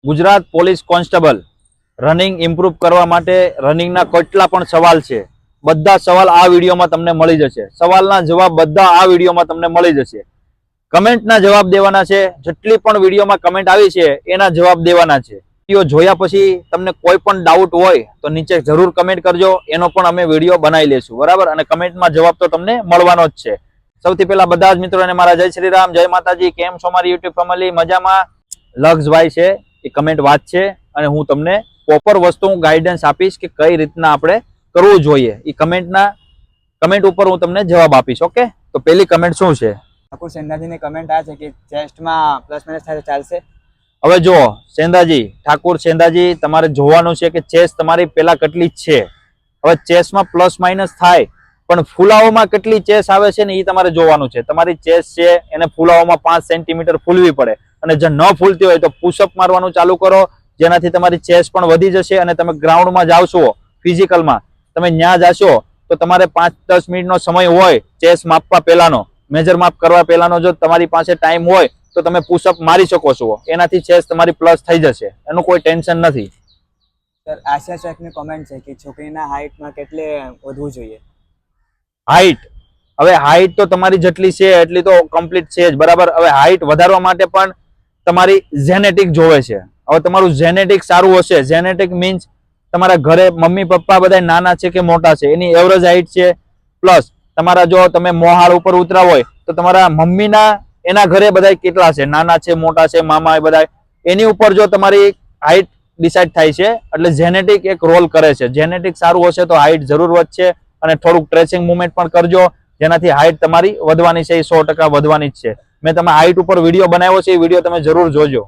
Gujarat police constable running improve કરવા માટે રનિંગના કેટલા પણ સવાલ છે, બધા સવાલ આ વિડીયોમાં તમને મળી જશે. સવાલના જવાબ બધા આ વિડીયોમાં તમને મળી જશે. કમેન્ટના જવાબ દેવાના છે. જેટલી પણ વિડીયોમાં કમેન્ટ આવી છે એના જવાબ દેવાના છે. વિડીયો જોયા પછી તમને કોઈ પણ ડાઉટ હોય તો નીચે જરૂર કમેન્ટ કરજો, એનો પણ અમે વિડીયો બનાવી લેશું, બરાબર. અને કમેન્ટમાં જવાબ તો તમને મળવાનો જ છે. સૌથી પહેલા બધા જ મિત્રોને મારા જય શ્રી રામ, જય માતાજી. કેમ છો મારી યુટ્યુબ ફેમિલી? મજામાં? લક્ષભાઈ છે એ કમેન્ટ વાંચશે અને હું તમને પ્રોપર વસ્તુ ગાઈડન્સ આપીશ કે કઈ રીતના આપણે કરવું જોઈએ. એ કમેન્ટ ઉપર હું તમને જવાબ આપીશ. ઓકે, તો પહેલી કમેન્ટ શું છે? ઠાકુર સેંધાજીની કમેન્ટ આ છે કે ચેસ્ટમાં પ્લસ માઇનસ થાય તો ચાલશે? હવે જો સેંધાજી, ઠાકુર સેંધાજી, તમારે જોવાનું છે કે ચેસ તમારી પેલા કેટલી છે. હવે ચેસમાં પ્લસ માઇનસ થાય પણ ફૂલાઓમાં કેટલી ચેસ આવે છે ને એ તમારે જોવાનું છે. તમારી ચેસ છે એને ફૂલાઓમાં 5 સેન્ટીમીટર ફૂલવી પડે, અને જો ન ફૂલતી હોય તો પુશઅપ મારવાનું ચાલુ કરો, જેનાથી તમારી ચેસ પણ વધી જશે. અને તમે ગ્રાઉન્ડમાં જાવશો, ફિઝિકલમાં તમે ત્યાં જાશો તો તમારે 5-10 મિનિટનો સમય હોય ચેસ માપવા પહેલાનો, મેજર માપ કરવા પહેલાનો, જો તમારી પાસે ટાઈમ હોય તો તમે પુશઅપ મારી શકો છો. એનાથી ચેસ તમારી પ્લસ થઈ જશે, એનું કોઈ ટેન્શન નથી. સર આશા શેખની કોમેન્ટ છે કે છોકરીના હાઇટમાં કેટલે વધવું જોઈએ? હાઈટ, હવે હાઈટ તો તમારી જેટલી છે એટલી તો કમ્પ્લીટ છે જ, બરાબર. હવે હાઈટ વધારવા માટે પણ તમારી જેનેટિક જોવે છે. હવે તમારું જેનેટિક સારું હશે, જેનેટિક મીન્સ તમારા ઘરે મમ્મી પપ્પા બધા નાના છે કે મોટા છે, એની એવરેજ હાઈટ છે, પ્લસ તમારા જો તમે મોહાળ ઉપર ઉતરા હોય તો તમારા મમ્મીના એના ઘરે બધા કેટલા છે, નાના છે, મોટા છે, મામા એ બધા, એની ઉપર જો તમારી હાઈટ ડિસાઈડ થાય છે. એટલે જેનેટિક એક રોલ કરે છે. જેનેટિક સારું હશે તો હાઈટ જરૂર વધશે. અને થોડુંક ટ્રેચિંગ મુવમેન્ટ પણ કરજો, જેનાથી હાઈટ તમારી વધવાની છે, એ 100% વધવાની જ છે. મેં તમે હાઈટ ઉપર વિડીયો બનાવ્યો છે, એ વિડીયો તમે જરૂર જોજો.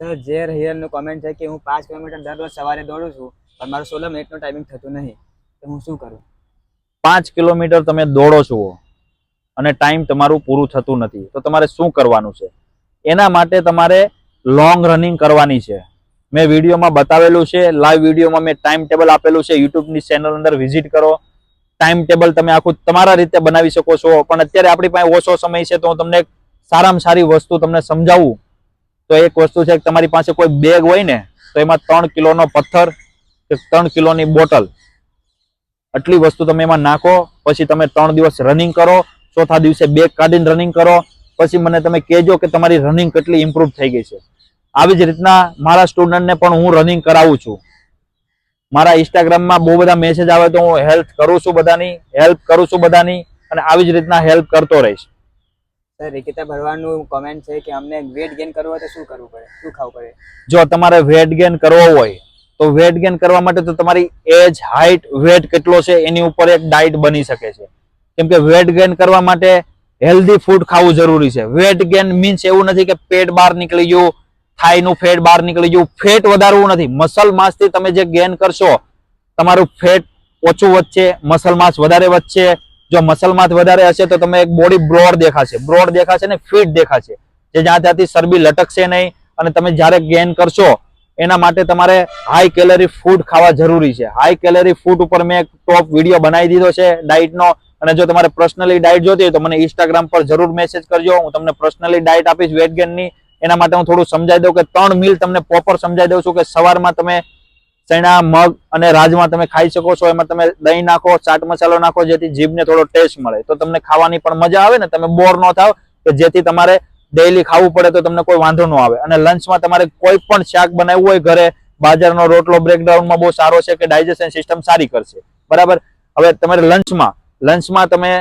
સર જે રિયલનું કોમેન્ટ છે કે હું 5 કિલોમીટર દરરોજ સવારે દોડું છું પણ મારું 16 મિનિટનો ટાઈમિંગ થતું નહીં, તો હું શું કરું? 5 કિલોમીટર તમે દોડો છો અને ટાઈમ તમારું પૂરું થતું નથી, તો તમારે શું કરવાનું છે? એના માટે તમારે લોંગ રનિંગ કરવાની છે. મેં વિડીયોમાં બતાવેલું છે, લાઈવ વિડીયોમાં મેં ટાઈમ ટેબલ આપેલું છે. યુટ્યુબની ચેનલ અંદર વિઝિટ કરો, ટાઈમ ટેબલ તમે આખું તમારા રીતે બનાવી શકો છો. પણ અત્યારે આપણી પાસે ઓછો સમય છે તો હું તમને સારામાં સારી વસ્તુ તમને સમજાવું. તો એક વસ્તુ છે કે તમારી પાસે કોઈ બેગ હોય ને તો એમાં 3 કિલોનો પથ્થર કે 3 કિલોની બોટલ, આટલી વસ્તુ તમે એમાં નાખો. પછી તમે 3 દિવસ રનિંગ કરો, ચોથા દિવસે બેગ કાઢીને રનિંગ કરો. પછી મને તમે કહેજો કે તમારી રનિંગ કેટલી ઇમ્પ્રૂવ થઈ ગઈ છે. આવી જ રીતના મારા સ્ટુડન્ટને પણ હું રનિંગ કરાવું છું. મારા ઇન્સ્ટાગ્રામમાં બહુ બધા મેસેજ આવે તો હું હેલ્પ કરું છું બધાની, અને આવી જ રીતના હેલ્પ કરતો રહીશ. સર રિકિતા ભરવાડનું કોમેન્ટ છે કે અમને વેટ ગેઇન કરવું હોય તો શું કરવું પડે, શું ખાવું પડે? જો તમારે વેટ ગેઇન કરવો હોય તો વેટ ગેઇન કરવા માટે તો તમારી એજ, હાઈટ, વેટ કેટલો છે એની ઉપર એક ડાયટ બની શકે છે. કેમ કે વેટ ગેઇન કરવા માટે હેલ્ધી ફૂડ ખાવું જરૂરી છે. વેટ ગેઇન મીન્સ એવું નથી કે પેટ બહાર નીકળી ગયું, થાઈનું ફેટ બહાર નીકળી ગયું. ફેટ વધારવું નથી. મસલ માસથી તમે જે ગેઇન કરશો, તમારું ફેટ ઓછું વધશે, મસલ માસ વધારે વધશે. જો મસલ માસ વધારે હશે તો તમે એક બોડી બ્રોડ દેખાશે ને ફિટ દેખાશે, જે જ્યાં ત્યાંથી ચરબી લટકશે નહીં. અને તમે જ્યારે ગેઇન કરશો એના માટે તમારે હાઈ કેલરી ફૂડ ખાવા જરૂરી છે. હાઈ કેલરી ફૂડ ઉપર મેં એક ટોપ વિડીયો બનાવી દીધો છે ડાયટનો. અને જો તમારે પર્સનલી ડાયટ જોતી હોય તો મને ઇન્સ્ટાગ્રામ પર જરૂર મેસેજ કરજો, હું તમને પર્સનલી ડાયટ આપીશ વેટ ગેઇનની. એના માટે હું થોડું સમજાવી દઉં કે 3 મીલ તમને પ્રોપર સમજાવી દઉં છું કે સવારમાં તમે ચણા, મગ અને રાજમાં તમે ખાઈ શકો છો. એમાં તમે દહીં નાખો, ચાટ મસાલો નાખો, જેથી જીભને થોડો ટેસ્ટ મળે, તો તમને ખાવાની પણ મજા આવે ને તમે બોર ન થાવ, કે જેથી તમારે ડેઈલી ખાવું પડે તો તમને કોઈ વાંધો ન આવે. અને લંચમાં તમારે કોઈ પણ શાક બનાવવું હોય ઘરે, બાજરાનો રોટલો બ્રેકડાઉનમાં બહુ સારો છે કે ડાયજેશન સિસ્ટમ સારી કરશે, બરાબર. હવે તમારે લંચમાં તમે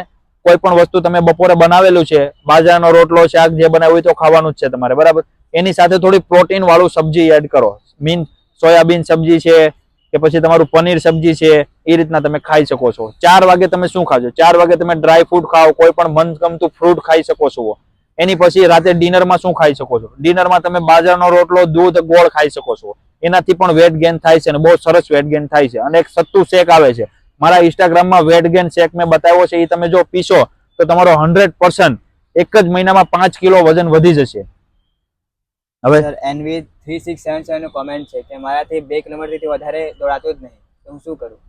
કોઈ પણ વસ્તુ તમે બપોરે બનાવેલું છે, બાજરાનો રોટલો, શાક જે બનાવ્યું હોય તો ખાવાનું જ છે તમારે, બરાબર. એની સાથે થોડી પ્રોટીન વાળું સબ્જી એડ કરો. મીન સોયાબીન સબ્જી છે કે પછી તમારું પનીર સબ્જી છે, એ રીતના તમે ખાઈ શકો છો. 4 વાગે તમે શું ખાજો? 4 વાગે તમે ડ્રાય ફ્રૂટ ખાઓ, કોઈ પણ મનગમતું ફ્રૂટ ખાઈ શકો છો. એની પછી રાતે ડિનરમાં શું ખાઈ શકો છો? ડિનરમાં તમે બાજરાનો રોટલો, દૂધ, ગોળ ખાઈ શકો છો. એનાથી પણ વેટ ગેઇન થાય છે અને બહુ સરસ વેટ ગેઇન થાય છે. અને એક સત્તુ શેક આવે છે, મારા ઇન્સ્ટાગ્રામમાં વેટ ગેઇન શેક મેં બતાવ્યો છે, એ તમે જો પીશો તો તમારો 100% એક જ મહિનામાં 5 કિલો વજન વધી જશે. હવે સર એનવી 3677 નું કોમેન્ટ છે કે મારાથી 2 કિલોમીટરથી વધારે દોડાતું જ નહીં, તો હું શું કરું?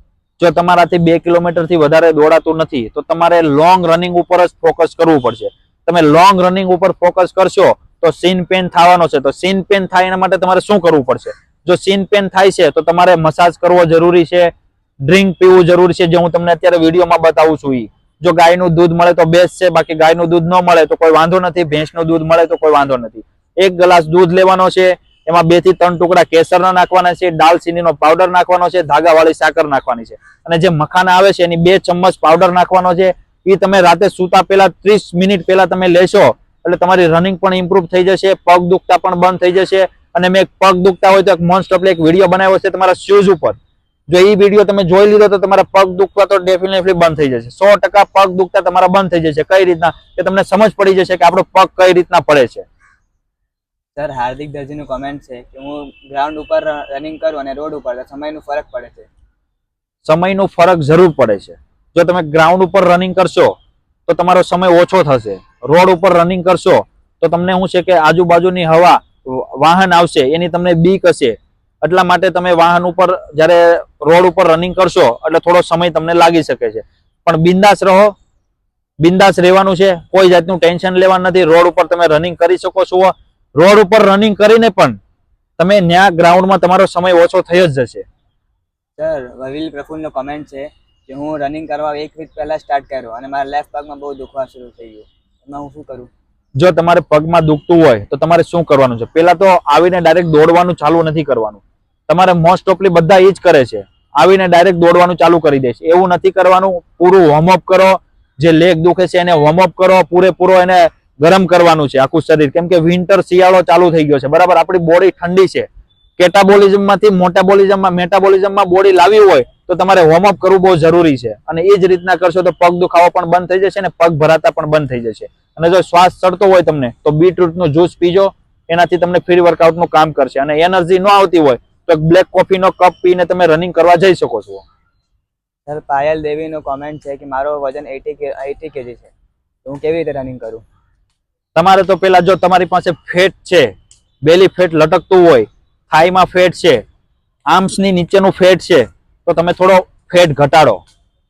જો તમારાથી 2 કિલોમીટરથી વધારે દોડાતું નથી તો તમારે લોંગ રનિંગ ઉપર જ ફોકસ કરવું પડશે. તમે લોંગ રનિંગ ઉપર ફોકસ કરશો તો સીન પેન થવાનો છે. તો સીન પેન થાય એના માટે તમારે શું કરવું પડશે? જો સીન પેન થાય છે તો તમારે મસાજ કરવો જરૂરી છે, ડ્રિંક પીવું જરૂરી છે, જે હું તમને અત્યારે વિડીયોમાં બતાવું છું. જો ગાયનું દૂધ મળે તો બેસ્ટ છે, બાકી ગાયનું દૂધ ન મળે તો કોઈ વાંધો નથી, ભેંસનું દૂધ મળે તો કોઈ વાંધો નથી. 1 ગ્લાસ દૂધ લેવાનો છે, એમાં 2 થી 3 ટુકડા કેસરના નાખવાના છે, દાલચીનીનો પાવડર નાખવાનો છે, ધાગાવાળી સાકર નાખવાની છે, અને જે મખાના આવે છે એની 2 ચમચ પાવડર નાખવાનો છે. એ તમે રાતે સૂતા પહેલા 30 મિનિટ પહેલા તમે લેશો એટલે તમારી રનિંગ પણ ઇમ્પ્રુવ થઈ જશે, પગ દુખતા પણ બંધ થઈ જશે. અને મેં પગ દુખતા હોય તો મોસ્ટ ઓફલી એક વિડીયો બનાવ્યો છે તમારા શૂઝ ઉપર. જો એ વિડીયો તમે જોઈ લીધો તો તમારા પગ દુખવા તો ડેફિનેટલી બંધ થઈ જશે. 100% પગ દુખતા તમારા બંધ થઈ જશે. કઈ રીતના કે તમને સમજ પડી જશે કે આપણો પગ કઈ રીતના પડે છે. સર, હાર્દિક દરજીનું કોમેન્ટ છે કે હું ગ્રાઉન્ડ ઉપર રનિંગ કરું અને રોડ ઉપર, તો સમયનું ફરક પડે છે. સમયનો ફરક જરૂર પડે છે. જો તમે ગ્રાઉન્ડ ઉપર રનિંગ કરશો તો તમારો સમય ઓછો થશે. રોડ ઉપર રનિંગ કરશો તો તમને શું છે કે આજુબાજુની હવા, વાહન આવશે એની તમને બીક હશે, એટલા માટે તમે વાહન ઉપર જ્યારે રોડ ઉપર રનિંગ કરશો એટલે થોડો સમય તમને લાગી શકે છે. પણ બિંદાસ રહો, બિંદાસ રહેવાનું છે, કોઈ જાતનું ટેન્શન લેવાનું નથી. રોડ ઉપર તમે રનિંગ કરી શકો છો. રોડ ઉપર રનિંગ કરીને પણ તમે ન્યા ગ્રાઉન્ડમાં તમારો સમય ઓછો થઈ જ જશે. સર, વવીલ પ્રફુલ્લનો કોમેન્ટ છે કે હું રનિંગ કરવા 1 વીક પહેલા સ્ટાર્ટ કર્યો અને મારા લેફ્ટ પગમાં બહુ દુખવા શરૂ થઈ ગયું, એમાં હું શું કરું? જો તમારે પગમાં દુખતું હોય તો તમારે શું કરવાનું છે? પહેલા તો આવીને ડાયરેક્ટ દોડવાનું ચાલુ નથી કરવાનું. તમારે મોસ્ટ ઓફલી બધા એ જ કરે છે, આવીને ડાયરેક્ટ દોડવાનું ચાલુ કરી દે છે. એવું નથી કરવાનું. પૂરું વોર્મઅપ કરો. જે લેગ દુખે છે એને વોર્મઅપ કરો, પૂરેપૂરો એને ગરમ કરવાનું છે આખું શરીર. કેમ કે વિન્ટર, શિયાળો ચાલુ થઈ ગયો છે, બરાબર? આપણી બોડી ઠંડી છે. કેટાબોલિઝમમાંથી મોટાબોલિઝમમાં, મેટાબોલિઝમમાં બોડી લાવી હોય તો તમારે વોર્મઅપ કરવું બહુ જરૂરી છે. અને એ જ રીતના કરશો તો પગ દુખાવો પણ બંધ થઈ જશે અને પગ ભરાતા પણ બંધ થઈ જશે. અને જો શ્વાસ ચડતો હોય તમને તો બીટરૂટનું જ્યુસ પીજો, એનાથી તમને ફ્રી વર્કઆઉટનું કામ કરશે. અને એનર્જી ન આવતી હોય તો બ્લેક કોફીનો કપ પીને તમે રનિંગ કરવા જઈ શકો છો. સર, પાયલ દેવીનો કોમેન્ટ છે કે મારો વજન 80 kg છે, તો હું કેવી રીતે રનિંગ કરું? તમારે તો પેલા, જો તમારી પાસે ફેટ છે, બેલી ફેટ લટકતું હોય, થાઈમાં ફેટ છે, આર્મ્સની નીચેનું ફેટ છે, તો તમે થોડો ફેટ ઘટાડો.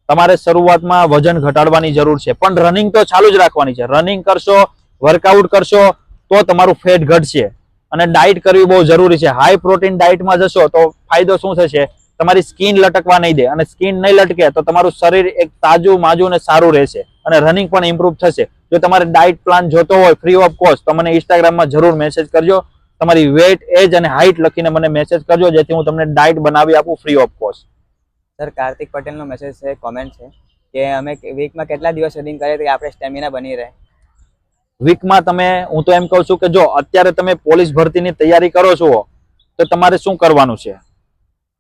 તમારે શરૂઆતમાં વજન ઘટાડવાની જરૂર છે, પણ રનિંગ તો ચાલુ જ રાખવાની છે. રનિંગ કરશો, વર્કઆઉટ કરશો તો તમારું ફેટ ઘટશે. અને ડાયટ કરવી બહુ જરૂરી છે. હાઈ પ્રોટીન ડાયટમાં જશો તો ફાયદો શું થશે? તમારી સ્કિન લટકવા નહીં દે, અને સ્કિન નહીં લટકે તો તમારું શરીર એક તાજું માજું અને સારું રહેશે, અને રનિંગ પણ ઇમ્પ્રુવ થશે. જો તમારે ડાયટ પ્લાન જોતો હોય ફ્રી ઓફ કોસ્ટ તો મને ઇન્સ્ટાગ્રામમાં જરૂર મેસેજ કરજો. તમારી વેટ, એજ અને હાઇટ લખીને મને મેસેજ કરજો, જેથી હું તમને ડાયટ બનાવી આપું free of cost. Sir, Kartik પટેલનો મેસેજ છે, કોમેન્ટ છે કે અમે વીકમાં કેટલા દિવસ રનિંગ કરીએ તો આપણે સ્ટેમિના બની રહે? વીકમાં તમે, હું તો એમ કહું છું કે જો અત્યારે તમે પોલીસ ભરતીની તૈયારી કરો છો તો તમારે શું કરવાનું છે?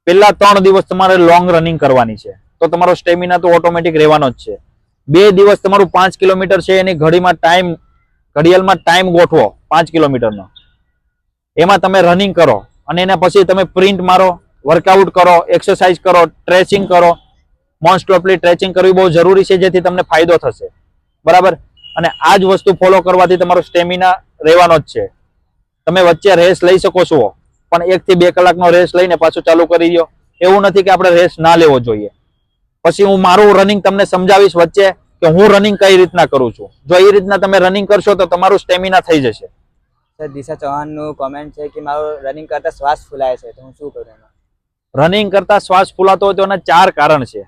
પહેલા 3 દિવસ તમારે લોંગ રનિંગ કરવાની છે, તો તમારો સ્ટેમિના તો ઓટોમેટિક રહેવાનો જ છે. 2 દિવસ તમારું 5 કિલોમીટર છે એની ઘડિયાળમાં ટાઈમ ગોઠવો 5 કિલોમીટરનો. એમાં તમે રનિંગ કરો અને એના પછી તમે પ્રિન્ટ મારો, વર્કઆઉટ કરો, એક્સરસાઇઝ કરો, સ્ટ્રેચિંગ કરો. મોસ્ટ ઓફલી સ્ટ્રેચિંગ કરવી બહુ જરૂરી છે, જેથી તમને ફાયદો થશે, બરાબર? અને આ જ વસ્તુ ફોલો કરવાથી તમારો સ્ટેમિના રહેવાનો જ છે. તમે વચ્ચે રેસ લઈ શકો છો, પણ 1 થી 2 કલાકનો રેસ લઈને પાછું ચાલુ કરી દો. એવું નથી કે આપણે રેસ ના લેવો જોઈએ. પછી હું મારું રનિંગ તમને સમજાવીશ વચ્ચે કે હું રનિંગ કઈ રીતના કરું છું. જો એ રીતના તમે રનિંગ કરશો તો તમારું સ્ટેમિના થઈ જશે. સર, દિશા ચૌહાણનું કોમેન્ટ છે કે મારું રનિંગ કરતા શ્વાસ ફૂલાય છે, તો હું શું કરું એમાં? રનિંગ કરતા શ્વાસ ફૂલાતો હોય તો એના 4 કારણ છે.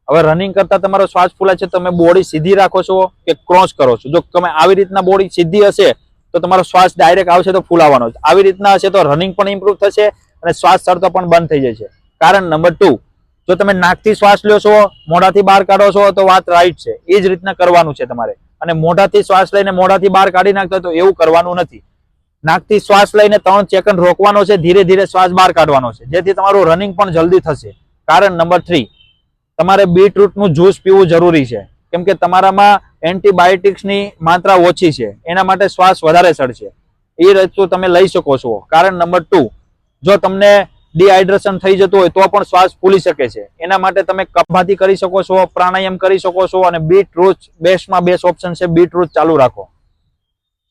હવે રનિંગ કરતા તમારો શ્વાસ ફૂલાય છે, તમે બોડી સીધી રાખો છો કે ક્રોસ કરો છો? જો તમે આવી રીતના બોડી સીધી હશે તો તમારો શ્વાસ ડાયરેક્ટ આવશે તો ફૂલાવાનો જ. આવી રીતના હશે તો રનિંગ પણ ઇમ્પ્રુવ થશે અને શ્વાસ ચડતો પણ બંધ થઈ જશે. કારણ નંબર 2, જો તમે નાકથી શ્વાસ લ્યો છો, મોઢાથી બહાર કાઢો છો તો વાત રાઈટ છે, એ જ રીતના કરવાનું છે તમારે. અને મોઢાથી શ્વાસ લઈને મોઢાથી બહાર કાઢી નાખતા તો એવું કરવાનું નથી. નાકથી શ્વાસ લઈને 3 સેકન્ડ રોકવાનો છે, ધીરે ધીરે શ્વાસ બહાર કાઢવાનો છે, જેથી તમારું રનિંગ પણ જલ્દી થશે. કારણ નંબર 3, તમારે બીટરૂટનું જ્યુસ પીવું જરૂરી છે, કેમ કે તમારામાં એન્ટીબાયોટિક્સની માત્રા ઓછી છે, એના માટે શ્વાસ વધારે ચડશે. એ વસ્તુ તમે લઈ શકો છો. કારણ નંબર 2, જો તમને ડિહાઇડ્રેશન થઈ જતું હોય તો પણ શ્વાસ ફૂલી શકે છે, એના માટે તમે કપાતી કરી શકો છો, પ્રાણાયામ કરી શકો છો, અને બીટરૂટ બેસ્ટમાં બેસ્ટ ઓપ્શન છે, બીટરૂટ ચાલુ રાખો.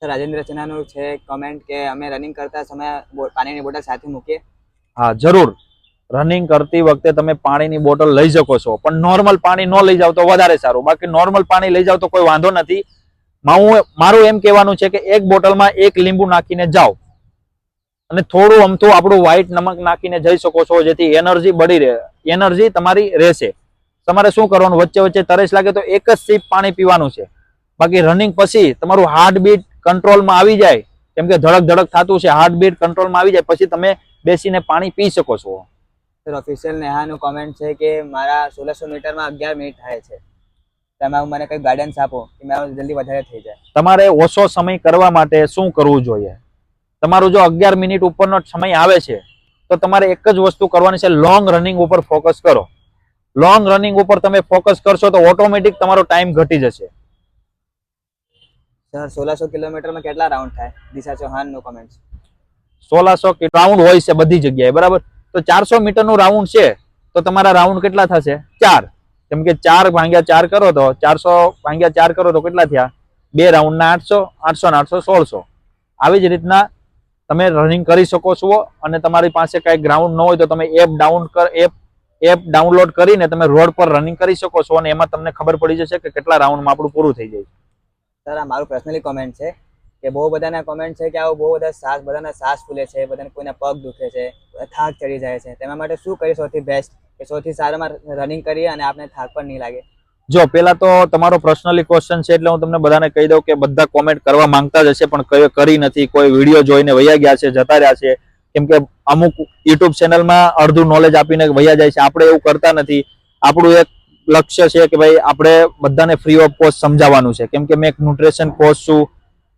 સર, રાજેન્દ્ર ચનાનું છે કોમેન્ટ કે અમે રનિંગ કરતા સમયે પાણીની બોટલ સાથે મૂકીએ? હા, જરૂર. રનિંગ કરતી વખતે તમે પાણીની બોટલ લઈ શકો છો, પણ નોર્મલ પાણી ન લઈ જાવ તો વધારે સારું. બાકી નોર્મલ પાણી લઈ જાવ તો કોઈ વાંધો નથી. મારું એમ કહેવાનું છે કે એક બોટલમાં 1 લીંબુ નાખીને જાઓ અને થોડું અમથું આપણું વ્હાઈટ નમક નાખીને જઈ શકો છો, જેથી એનર્જી બળી રહે, એનર્જી તમારી રહેશે. તમારે શું કરવાનું, વચ્ચે વચ્ચે તરસ લાગે તો એક જ સીપ પાણી પીવાનું છે. બાકી રનિંગ પછી તમારું હાર્ટબીટ કંટ્રોલમાં આવી જાય, કેમ કે ધડક ધડક થતું છે, હાર્ટબીટ કંટ્રોલમાં આવી જાય પછી તમે બેસીને પાણી પી શકો છો. સર ઓફિશિયલ નેહાનું કોમેન્ટ છે કે મારા 1600 મીટરમાં 11 મિનિટ થાય છે, તમે મને કંઈક ગાઈડન્સ આપો કે મારું જલ્દી વધારે થઈ જાય. તમારે ઓછો સમય કરવા માટે શું કરવું જોઈએ? તમારું જો 11 મિનિટ ઉપરનો સમય આવે છે તો તમારે એક જ વસ્તુ કરવાની છે, લોંગ રનિંગ ઉપર ફોકસ કરો. લોંગ રનિંગ ઉપર તમે ફોકસ કરશો તો ઓટોમેટિક તમારો ટાઈમ ઘટી જશે. સર 1600 કિલોમીટરમાં કેટલા રાઉન્ડ થાય? દિશા ચૌહાણનું કોમેન્ટ. 1600 રાઉન્ડ હોય છે બધી જગ્યાએ, બરાબર. તો 400 મીટરનું રાઉન્ડ છે તો તમારા રાઉન્ડ કેટલા થશે? 4. કેમ કે 4 ભાગ્યા 4 કરો તો 400 ભાગ્યા 4 કરો તો કેટલા થયા? 2 રાઉન્ડના 800, 800 ને 800 1600. આવી જ રીતના તમે રનિંગ કરી શકો છો. અને તમારી પાસે કાંઈ ગ્રાઉન્ડ ન હોય તો તમે એપ ડાઉનલોડ કરીને તમે રોડ પર રનિંગ કરી શકો છો અને એમાં તમને ખબર પડી જશે કે કેટલા રાઉન્ડમાં આપણું પૂરું થઈ જાય. સર આ મારું પર્સનલી કોમેન્ટ છે કે બહુ બધાના કોમેન્ટ છે કે આવું બહુ બધા બધાના સાસ ફૂલે છે, બધાને કોઈના પગ દુખે છે, થાક ચડી જાય છે, તેના માટે શું કરીએ સૌથી બેસ્ટ કે સૌથી સારામાં રનિંગ કરીએ અને આપણે થાક પણ નહીં લાગે? જો પેલા તો તમારો પર્સનલી ક્વેશ્ચન છે એટલે હું તમને બધાને કહી દઉં કે બધા કોમેન્ટ કરવા માંગતા જ હશે પણ કોઈ કરી નથી, કોઈ વિડીયો જોઈને વયા ગયા છે, જતા રહ્યા છે. કેમ કે અમુક યુટ્યુબ ચેનલમાં અડધું નોલેજ આપીને વયા જાય છે. આપણે એવું કરતા નથી. આપણું એક લક્ષ્ય છે કે ભાઈ આપણે બધાને ફ્રી ઓફ કોસ્ટ સમજાવવાનું છે. કેમ કે મેં એક ન્યુટ્રિશન કોચ છું,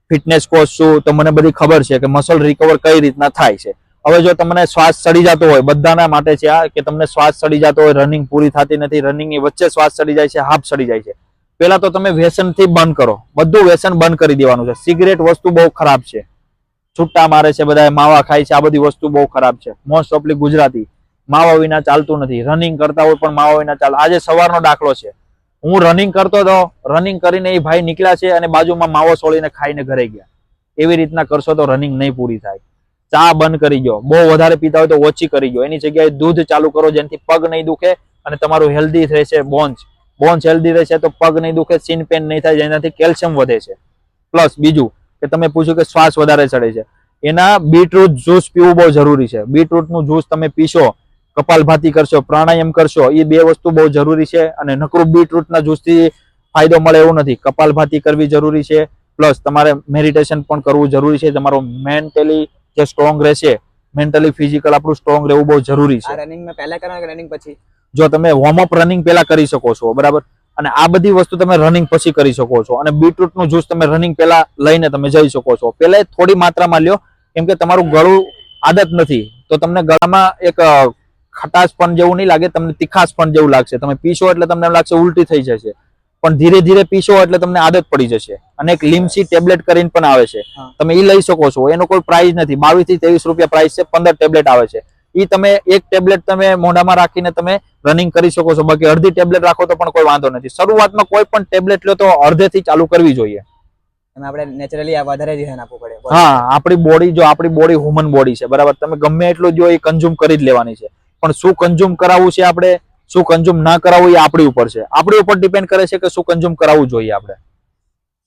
ફિટનેસ કોચ છું, તો મને બધી ખબર છે કે મસલ રિકવર કઈ રીતના થાય છે. હવે જો તમને શ્વાસ ચડી જતો હોય, બધાના માટે છે આ કે તમને શ્વાસ ચડી જતો હોય, રનિંગ પૂરી થતી નથી, રનિંગની વચ્ચે શ્વાસ ચડી જાય છે, હાફ ચડી જાય છે, પેલા તો તમે વ્યસનથી બંધ કરો. બધું વ્યસન બંધ કરી દેવાનું છે. સિગરેટ વસ્તુ બહુ ખરાબ છે, છૂટા મારે છે, બધા માવા ખાય છે, આ બધી વસ્તુ બહુ ખરાબ છે. મોસ્ટ ઓફલી ગુજરાતી માવા વિના ચાલતું નથી. રનિંગ કરતા હોય પણ માવા વિના ચાલે. આજે સવારનો દાખલો છે, હું રનિંગ કરતો હતો, રનિંગ કરીને એ ભાઈ નીકળ્યા છે અને બાજુમાં માવો સોળીને ખાઈને ઘરે ગયા. એવી રીતના કરશો તો રનિંગ નહીં પૂરી થાય. ચા બંધ કરી દો, બહુ વધારે પીતા હોય તો ઓછી કરી દો, એની જગ્યાએ દૂધ ચાલુ કરો જેનાથી પગ નહીં દુખે અને તમારું હેલ્ધી રહેશે. બોન્સ હેલ્ધી રહેશે તો પગ નહીં દુખે, સીન પેન નહીં થાય, જેનાથી કેલ્શિયમ વધે છે. પ્લસ બીજું કે તમે પૂછ્યું કે શ્વાસ વધારે ચડે છે, એના બીટરૂટ જ્યુસ પીવું બહુ જરૂરી છે. બીટરૂટનું જ્યુસ તમે પીશો, કપાલભાતી કરશો, પ્રાણાયામ કરશો, એ 2 વસ્તુ બહુ જરૂરી છે. અને નકરું બીટરૂટના જ્યુસથી ફાયદો મળે એવું નથી. કપાલભાતી કરવી જરૂરી છે, પ્લસ તમારે મેડિટેશન પણ કરવું જરૂરી છે. તમારો મેન્ટલી જે સ્ટ્રોંગ રહેશે, મેન્ટલી ફિઝિકલ આપણું સ્ટ્રોંગ રહેવું બહુ જરૂરી છે. આ રનિંગ મેં પહેલા કરવાનું કે રનિંગ પછી? જો તમે વોર્મઅપ રનિંગ પહેલા કરી શકો છો, બરાબર, અને આ બધી વસ્તુ તમે રનિંગ પછી કરી શકો છો. અને બીટરૂટનું જ્યુસ તમે રનિંગ પહેલા લઈને તમે જઈ શકો છો. પહેલા થોડી માત્રામાં લ્યો, કેમ કે તમારું ગળું આદત નથી તો તમને ગળામાં એક ખટાશ પણ જેવું નહીં લાગે, તમને તીખાશ પણ જેવું લાગશે. તમે પીશો એટલે તમને એમ લાગશે ઉલટી થઈ જશે, પણ ધીરે ધીરે પીશો એટલે તમને આદત પડી જશે. અને એક લીમસી ટેબ્લેટ કરીને પણ આવે છે, તમે એ લઈ શકો છો. એનો કોઈ પ્રાઇસ નથી, 22 થી 23 રૂપિયા પ્રાઇસ છે. 15 ટેબ્લેટ આવે છે. એ તમે એક ટેબ્લેટ તમે મોઢામાં રાખીને તમે રનિંગ કરી શકો છો. બાકી અડધી ટેબ્લેટ રાખો તો પણ કોઈ વાંધો નથી. શરૂઆતમાં કોઈ પણ ટેબ્લેટ લો તો અડધેથી ચાલુ કરવી જોઈએ. એમાં આપણે નેચરલી આ વધારે ધ્યાન આપવું પડે. હા, આપણી બોડી હ્યુમન બોડી છે, બરાબર. તમે ગમે એટલું જો એ કન્ઝ્યુમ કરી જ લેવાની છે, પણ શું કન્ઝ્યુમ કરાવવું છે આપણે, શું કન્ઝ્યુમ ના કરાવવું એ આપણી ઉપર છે. આપણી ઉપર ડિપેન્ડ કરે છે કે શું કન્ઝ્યુમ કરાવવું જોઈએ આપણે.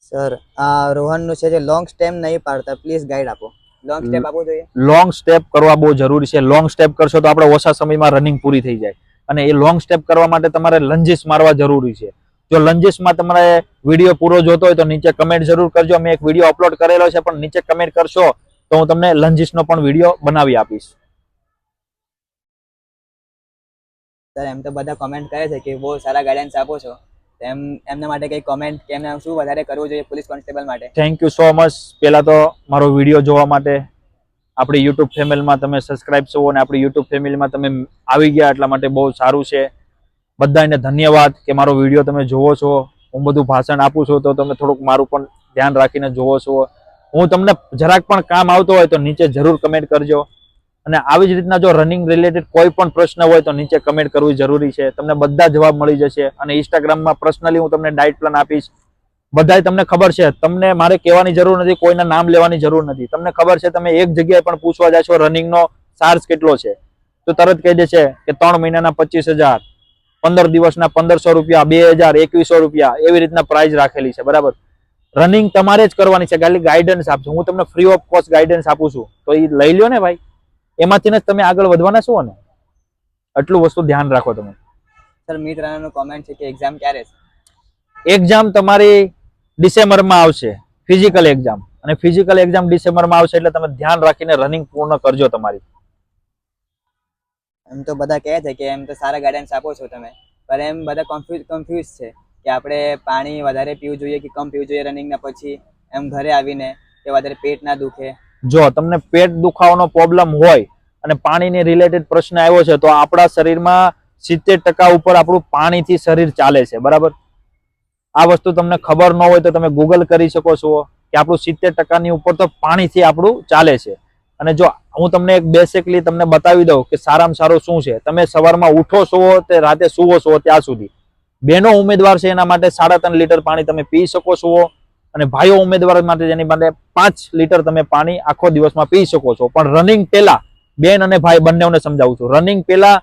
સર આ રોહનનું છે જે લોંગ સ્ટેપ નહીં પાડતા, પ્લીઝ ગાઈડ આપો. લોંગ સ્ટેપ આપવું જોઈએ? લોંગ સ્ટેપ કરવા બહુ જરૂરી છે. લોંગ સ્ટેપ કરશો તો આપણે ઓછા સમયમાં રનિંગ પૂરી થઈ જાય. અને એ લોંગ સ્ટેપ કરવા માટે તમારે લંજીસ મારવા જરૂરી છે. જો લંજીસમાં તમારે વિડીયો પૂરો જોતો હોય તો નીચે કમેન્ટ જરૂર કરજો. મેં એક વિડીયો અપલોડ કરેલો છે, પણ નીચે કમેન્ટ કરશો તો હું તમને લંજીસનો પણ વિડીયો બનાવી આપીશ. સર એમ તો બધા કોમેન્ટ કરે છે કે બહુ સારા ગાઈડન્સ આપો છો, એમના માટે કઈ કોમેન્ટ કે એમને શું વધારે કરવું જોઈએ પોલીસ કોન્સ્ટેબલ માટે? Thank you so much. પહેલા તો મારો વિડીયો જોવા માટે, આપણી યુટ્યુબ ફેમિલીમાં તમે સબસ્ક્રાઇબ છો અને આપણી યુટ્યુબ ફેમિલીમાં તમે આવી ગયા એટલા માટે બહુ સારું છે. બધાને ધન્યવાદ કે મારો વિડીયો તમે જોવો છો. હું બધું ભાષણ આપું છું તો તમે થોડુંક મારું પણ ધ્યાન રાખીને જોવો છો. હું તમને જરાક પણ કામ આવતો હોય તો નીચે જરૂર કમેન્ટ કરજો. અને આવી જ રીતના જો રનિંગ રિલેટેડ કોઈ પણ પ્રશ્ન હોય તો નીચે કમેન્ટ કરવું જરૂરી છે. તમને બધા જવાબ મળી જશે. અને ઇન્સ્ટાગ્રામમાં પર્સનલી હું તમને ડાયટ પ્લાન આપીશ. બધાય તમને ખબર છે, તમને મારે કહેવાની જરૂર નથી, કોઈના નામ લેવાની જરૂર નથી. તમને ખબર છે, તમે એક જગ્યાએ પણ પૂછવા જશો રનિંગનો ચાર્જ કેટલો છે તો તરત કહી દેશે કે 3 મહિનાના 25,000, 15 દિવસના 1,500 રૂપિયા, 2,000, 2,100 રૂપિયા, એવી રીતના પ્રાઇસ રાખેલી છે, બરાબર. રનિંગ તમારે જ કરવાની છે, ખાલી ગાઈડન્સ આપજો. હું તમને ફ્રી ઓફ કોસ્ટ ગાઈડન્સ આપું છું, તો એ લઈ લ્યો ને ભાઈ. એમાંથી જ તમે આગળ વધવાના છો ને. આટલું વસ્તુ ધ્યાન રાખો તમે. સર મિત રાણાનું કોમેન્ટ છે કે એક્ઝામ ક્યારે છે? એક્ઝામ તમારી ડિસેમ્બરમાં આવશે, ફિઝિકલ એક્ઝામ. અને ફિઝિકલ એક્ઝામ ડિસેમ્બરમાં આવશે એટલે તમે ધ્યાન રાખીને રનિંગ પૂર્ણ કરજો તમારી. એમ તો બધા કહે છે કે એમ તો સારા ગાઈડન્સ આપો છો તમે, પણ એમ બધા કન્ફ્યુઝ છે કે આપણે પાણી વધારે પીવું જોઈએ કે કમ પીવું જોઈએ રનિંગના પછી, એમ ઘરે આવીને કે વધારે પેટ ના દુખે. જો તમને પેટ દુખાવાનો પ્રોબ્લેમ હોય અને પાણીની રિલેટેડ પ્રશ્ન આવ્યો છે, તો આપણા શરીરમાં 70% ઉપર આપણું પાણીથી શરીર ચાલે છે, બરાબર. આ વસ્તુ તમને ખબર ન હોય તો તમે ગૂગલ કરી શકો છો કે આપણું 70%ની ઉપર તો પાણીથી આપણું ચાલે છે. અને જો હું તમને એક બેસિકલી તમને બતાવી દઉં કે સારામાં સારું શું છે. તમે સવારમાં ઉઠો છો તે રાતે સુવો છો ત્યાં સુધી બેનો ઉમેદવાર છે, એના માટે 3.5 લીટર પાણી તમે પી શકો છો. અને ભાઈઓ ઉમેદવાર માટે જેની માટે 5 લીટર તમે પાણી આખો દિવસમાં પી શકો છો. પણ રનિંગ પહેલા, બેન અને ભાઈ બંનેને સમજાવું છું, રનિંગ પહેલા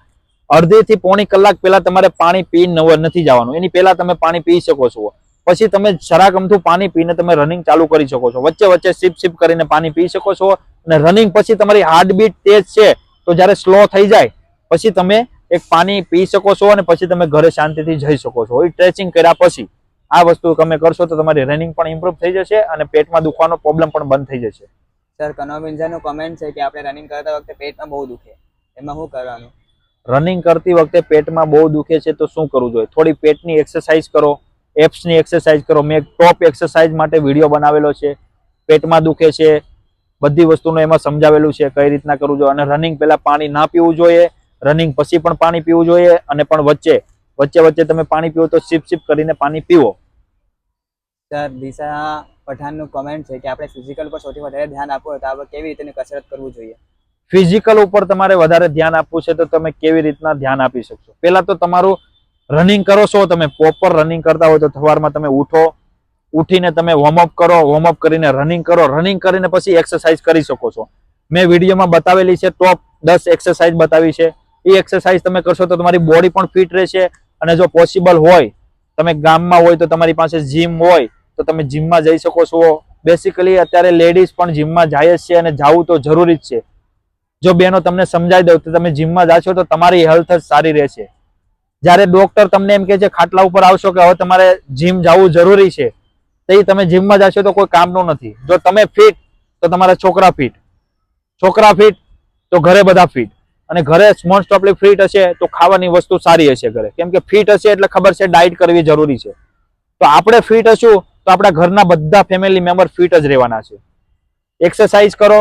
અડધી થી પોણી કલાક પહેલા તમારે પાણી પી નથી જવાનું. એની પહેલા તમે પાણી પી શકો છો. પછી તમે જરાક અમથું પાણી પીને તમે રનિંગ ચાલુ કરી શકો છો. વચ્ચે વચ્ચે સિપ સિપ કરીને પાણી પી શકો છો. અને રનિંગ પછી તમારી હાર્ટબીટ તેજ છે, તો જ્યારે સ્લો થઈ જાય પછી તમે એક પાણી પી શકો છો અને પછી તમે ઘરે શાંતિથી જઈ શકો છો. એ સ્ટ્રેચિંગ કર્યા પછી આ વસ્તુ તમે કરશો તો તમારી રનિંગ પણ ઇમ્પ્રુવ થઈ જશે અને પેટમાં દુખવાનો પ્રોબ્લેમ પણ બંધ થઈ જશે. સર કનોવિન્જાનું કમેન્ટ છે કે આપણે રનિંગ કરતા વખતે પેટમાં બહુ દુખે, એમાં શું કરવાનું? રનિંગ કરતી વખતે પેટમાં બહુ દુખે છે તો શું કરવું જોઈએ? થોડી પેટની એક્સરસાઇઝ કરો, એપ્સની એક્સરસાઇઝ કરો. મેં એક ટોપ એક્સરસાઇઝ માટે વિડીયો બનાવેલો છે. પેટમાં દુખે છે બધી વસ્તુનું એમાં સમજાવેલું છે કઈ રીતના કરવું જોઈએ. અને રનિંગ પહેલા પાણી ના પીવું જોઈએ, રનિંગ પછી પણ પાણી પીવું જોઈએ. અને પણ વચ્ચે તમે પાણી પીવો તો સિપ સિપ કરીને પાણી પીવો. સર દિશા પઠાણનું કમેન્ટ છે કે આપણે ફિઝિકલ પર સૌથી વધારે ધ્યાન આપવું હોય તો આપણે કેવી રીતે કસરત કરવું જોઈએ? ફિઝિકલ ઉપર તમારે વધારે ધ્યાન આપવું છે તો તમે કેવી રીતના ધ્યાન આપી શકશો? પહેલા તો તમારું રનિંગ કરો છો, તમે પ્રોપર રનિંગ કરતા હોય તો સવારમાં તમે ઉઠીને તમે વોર્મઅપ કરો, વોર્મઅપ કરીને રનિંગ કરો, રનિંગ કરીને પછી એક્સરસાઇઝ કરી શકો છો. મેં વિડીયોમાં બતાવેલી છે, ટોપ 10 એક્સરસાઇઝ બતાવી છે. એ એક્સરસાઇઝ તમે કરશો તો તમારી બોડી પણ ફિટ રહેશે. અને જો પોસિબલ હોય, તમે ગામમાં હોય તો તમારી પાસે જીમ હોય તો તમે જીમમાં જઈ શકો છો. બેસિકલી અત્યારે લેડીઝ પણ જીમમાં જાય જ છે અને જવું તો જરૂરી જ છે. જો બેનો તમને સમજાવી દઉં તો તમે જીમમાં જાશો તો તમારી હેલ્થ જ સારી રહેશે. જ્યારે ડોક્ટર તમને એમ કહે છે ખાટલા ઉપર આવશો કે હવે તમારે જીમ જવું જરૂરી છે, તો એ તમે જીમમાં જાશો તો કોઈ કામનું નથી. જો તમે ફિટ તો તમારા છોકરા ફિટ, છોકરા ફિટ તો ઘરે બધા ફિટ. અને ઘરે મોસ્ટ ઓફલી ફિટ હશે તો ખાવાની વસ્તુ સારી હશે ઘરે. કેમ કે ફિટ હશે એટલે ખબર છે ડાયટ કરવી જરૂરી છે. તો આપણે ફિટ હશું તો આપણા ઘરના બધા ફેમિલી મેમ્બર ફિટ જ રહેવાના છે. એક્સરસાઇઝ કરો,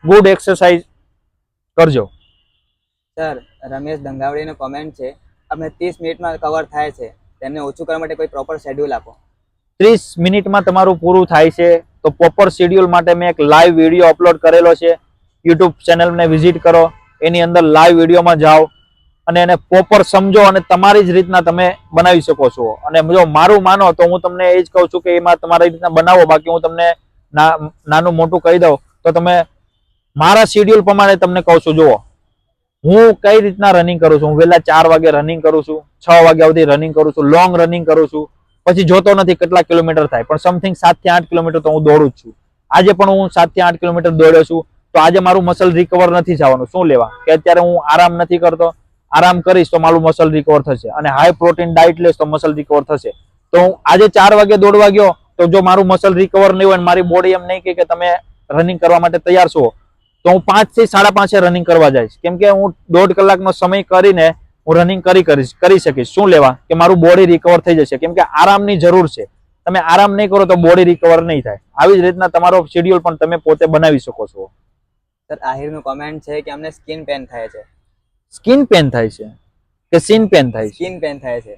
ગુડ એક્સરસાઇઝ કરજો. સર રમેશ દંગાવડીનો કોમેન્ટ છે, આપણે 30 મિનિટમાં કવર થાય છે, તેમને ઓછું કરવા માટે કોઈ પ્રોપર શેડ્યુલ આપો. 30 મિનિટમાં તમારું પૂરું થાય છે તો પ્રોપર શેડ્યુલ માટે મેં એક લાઈવ વિડીયો અપલોડ કરેલો છે. યુટ્યુબ ચેનલને વિઝિટ કરો, એની અંદર લાઈવ વિડીયોમાં જાઓ અને એને પ્રોપર સમજો અને તમારી જ રીતના તમે બનાવી શકો છો. અને જો મારું માનો તો હું તમને એ જ કહું છું કે એમાં તમારી રીતના બનાવો. બાકી હું તમને નાનું મોટું કહી દઉં તો તમે મારા શેડ્યુલ પ્રમાણે તમને કહું છું. જુઓ, હું કઈ રીતના રનિંગ કરું છું. હું વહેલા 4 વાગે રનિંગ કરું છું, 6 વાગ્યા સુધી રનિંગ કરું છું, લોંગ રનિંગ કરું છું. પછી જોતો નથી કેટલા કિલોમીટર થાય, પણ સમથિંગ 7 થી 8 કિલોમીટર તો હું દોડું જ છું. આજે પણ હું 7 થી 8 કિલોમીટર દોડ્યો છું. તો આજે મારું મસલ રિકવર નથી જવાનું. શું લેવા કે અત્યારે હું આરામ નથી કરતો, આરામ કરીશ તો મારું મસલ રિકવર થશે. અને હાઈ પ્રોટીન ડાયટ લઈશ તો મસલ રિકવર થશે. તો હું આજે 4 વાગે દોડવા ગયો તો જો મારું મસલ રિકવર નહીં હોય, મારી બોડી એમ નહીં કે તમે રનિંગ કરવા માટે તૈયાર છો, તો હું 5 થી 5:30 રનિંગ કરવા જઈશ. કેમ કે હું 1.5 કલાકનો સમય કરીને હું રનિંગ કરી શકીશ. શું લેવા કે મારું બોડી રિકવર થઈ જશે. કેમ કે આરામની જરૂર છે. તમે આરામ નહીં કરો તો બોડી રિકવર નહીં થાય. આવી જ રીતના તમારો શેડ્યુલ પણ તમે પોતે બનાવી શકો છો. સર આહિરનું કોમેન્ટ છે કે અમને સ્કિન પેન થાય છે. સ્કિન પેન થાય છે કે સીન પેન થાય છે? સ્કિન પેન થાય છે.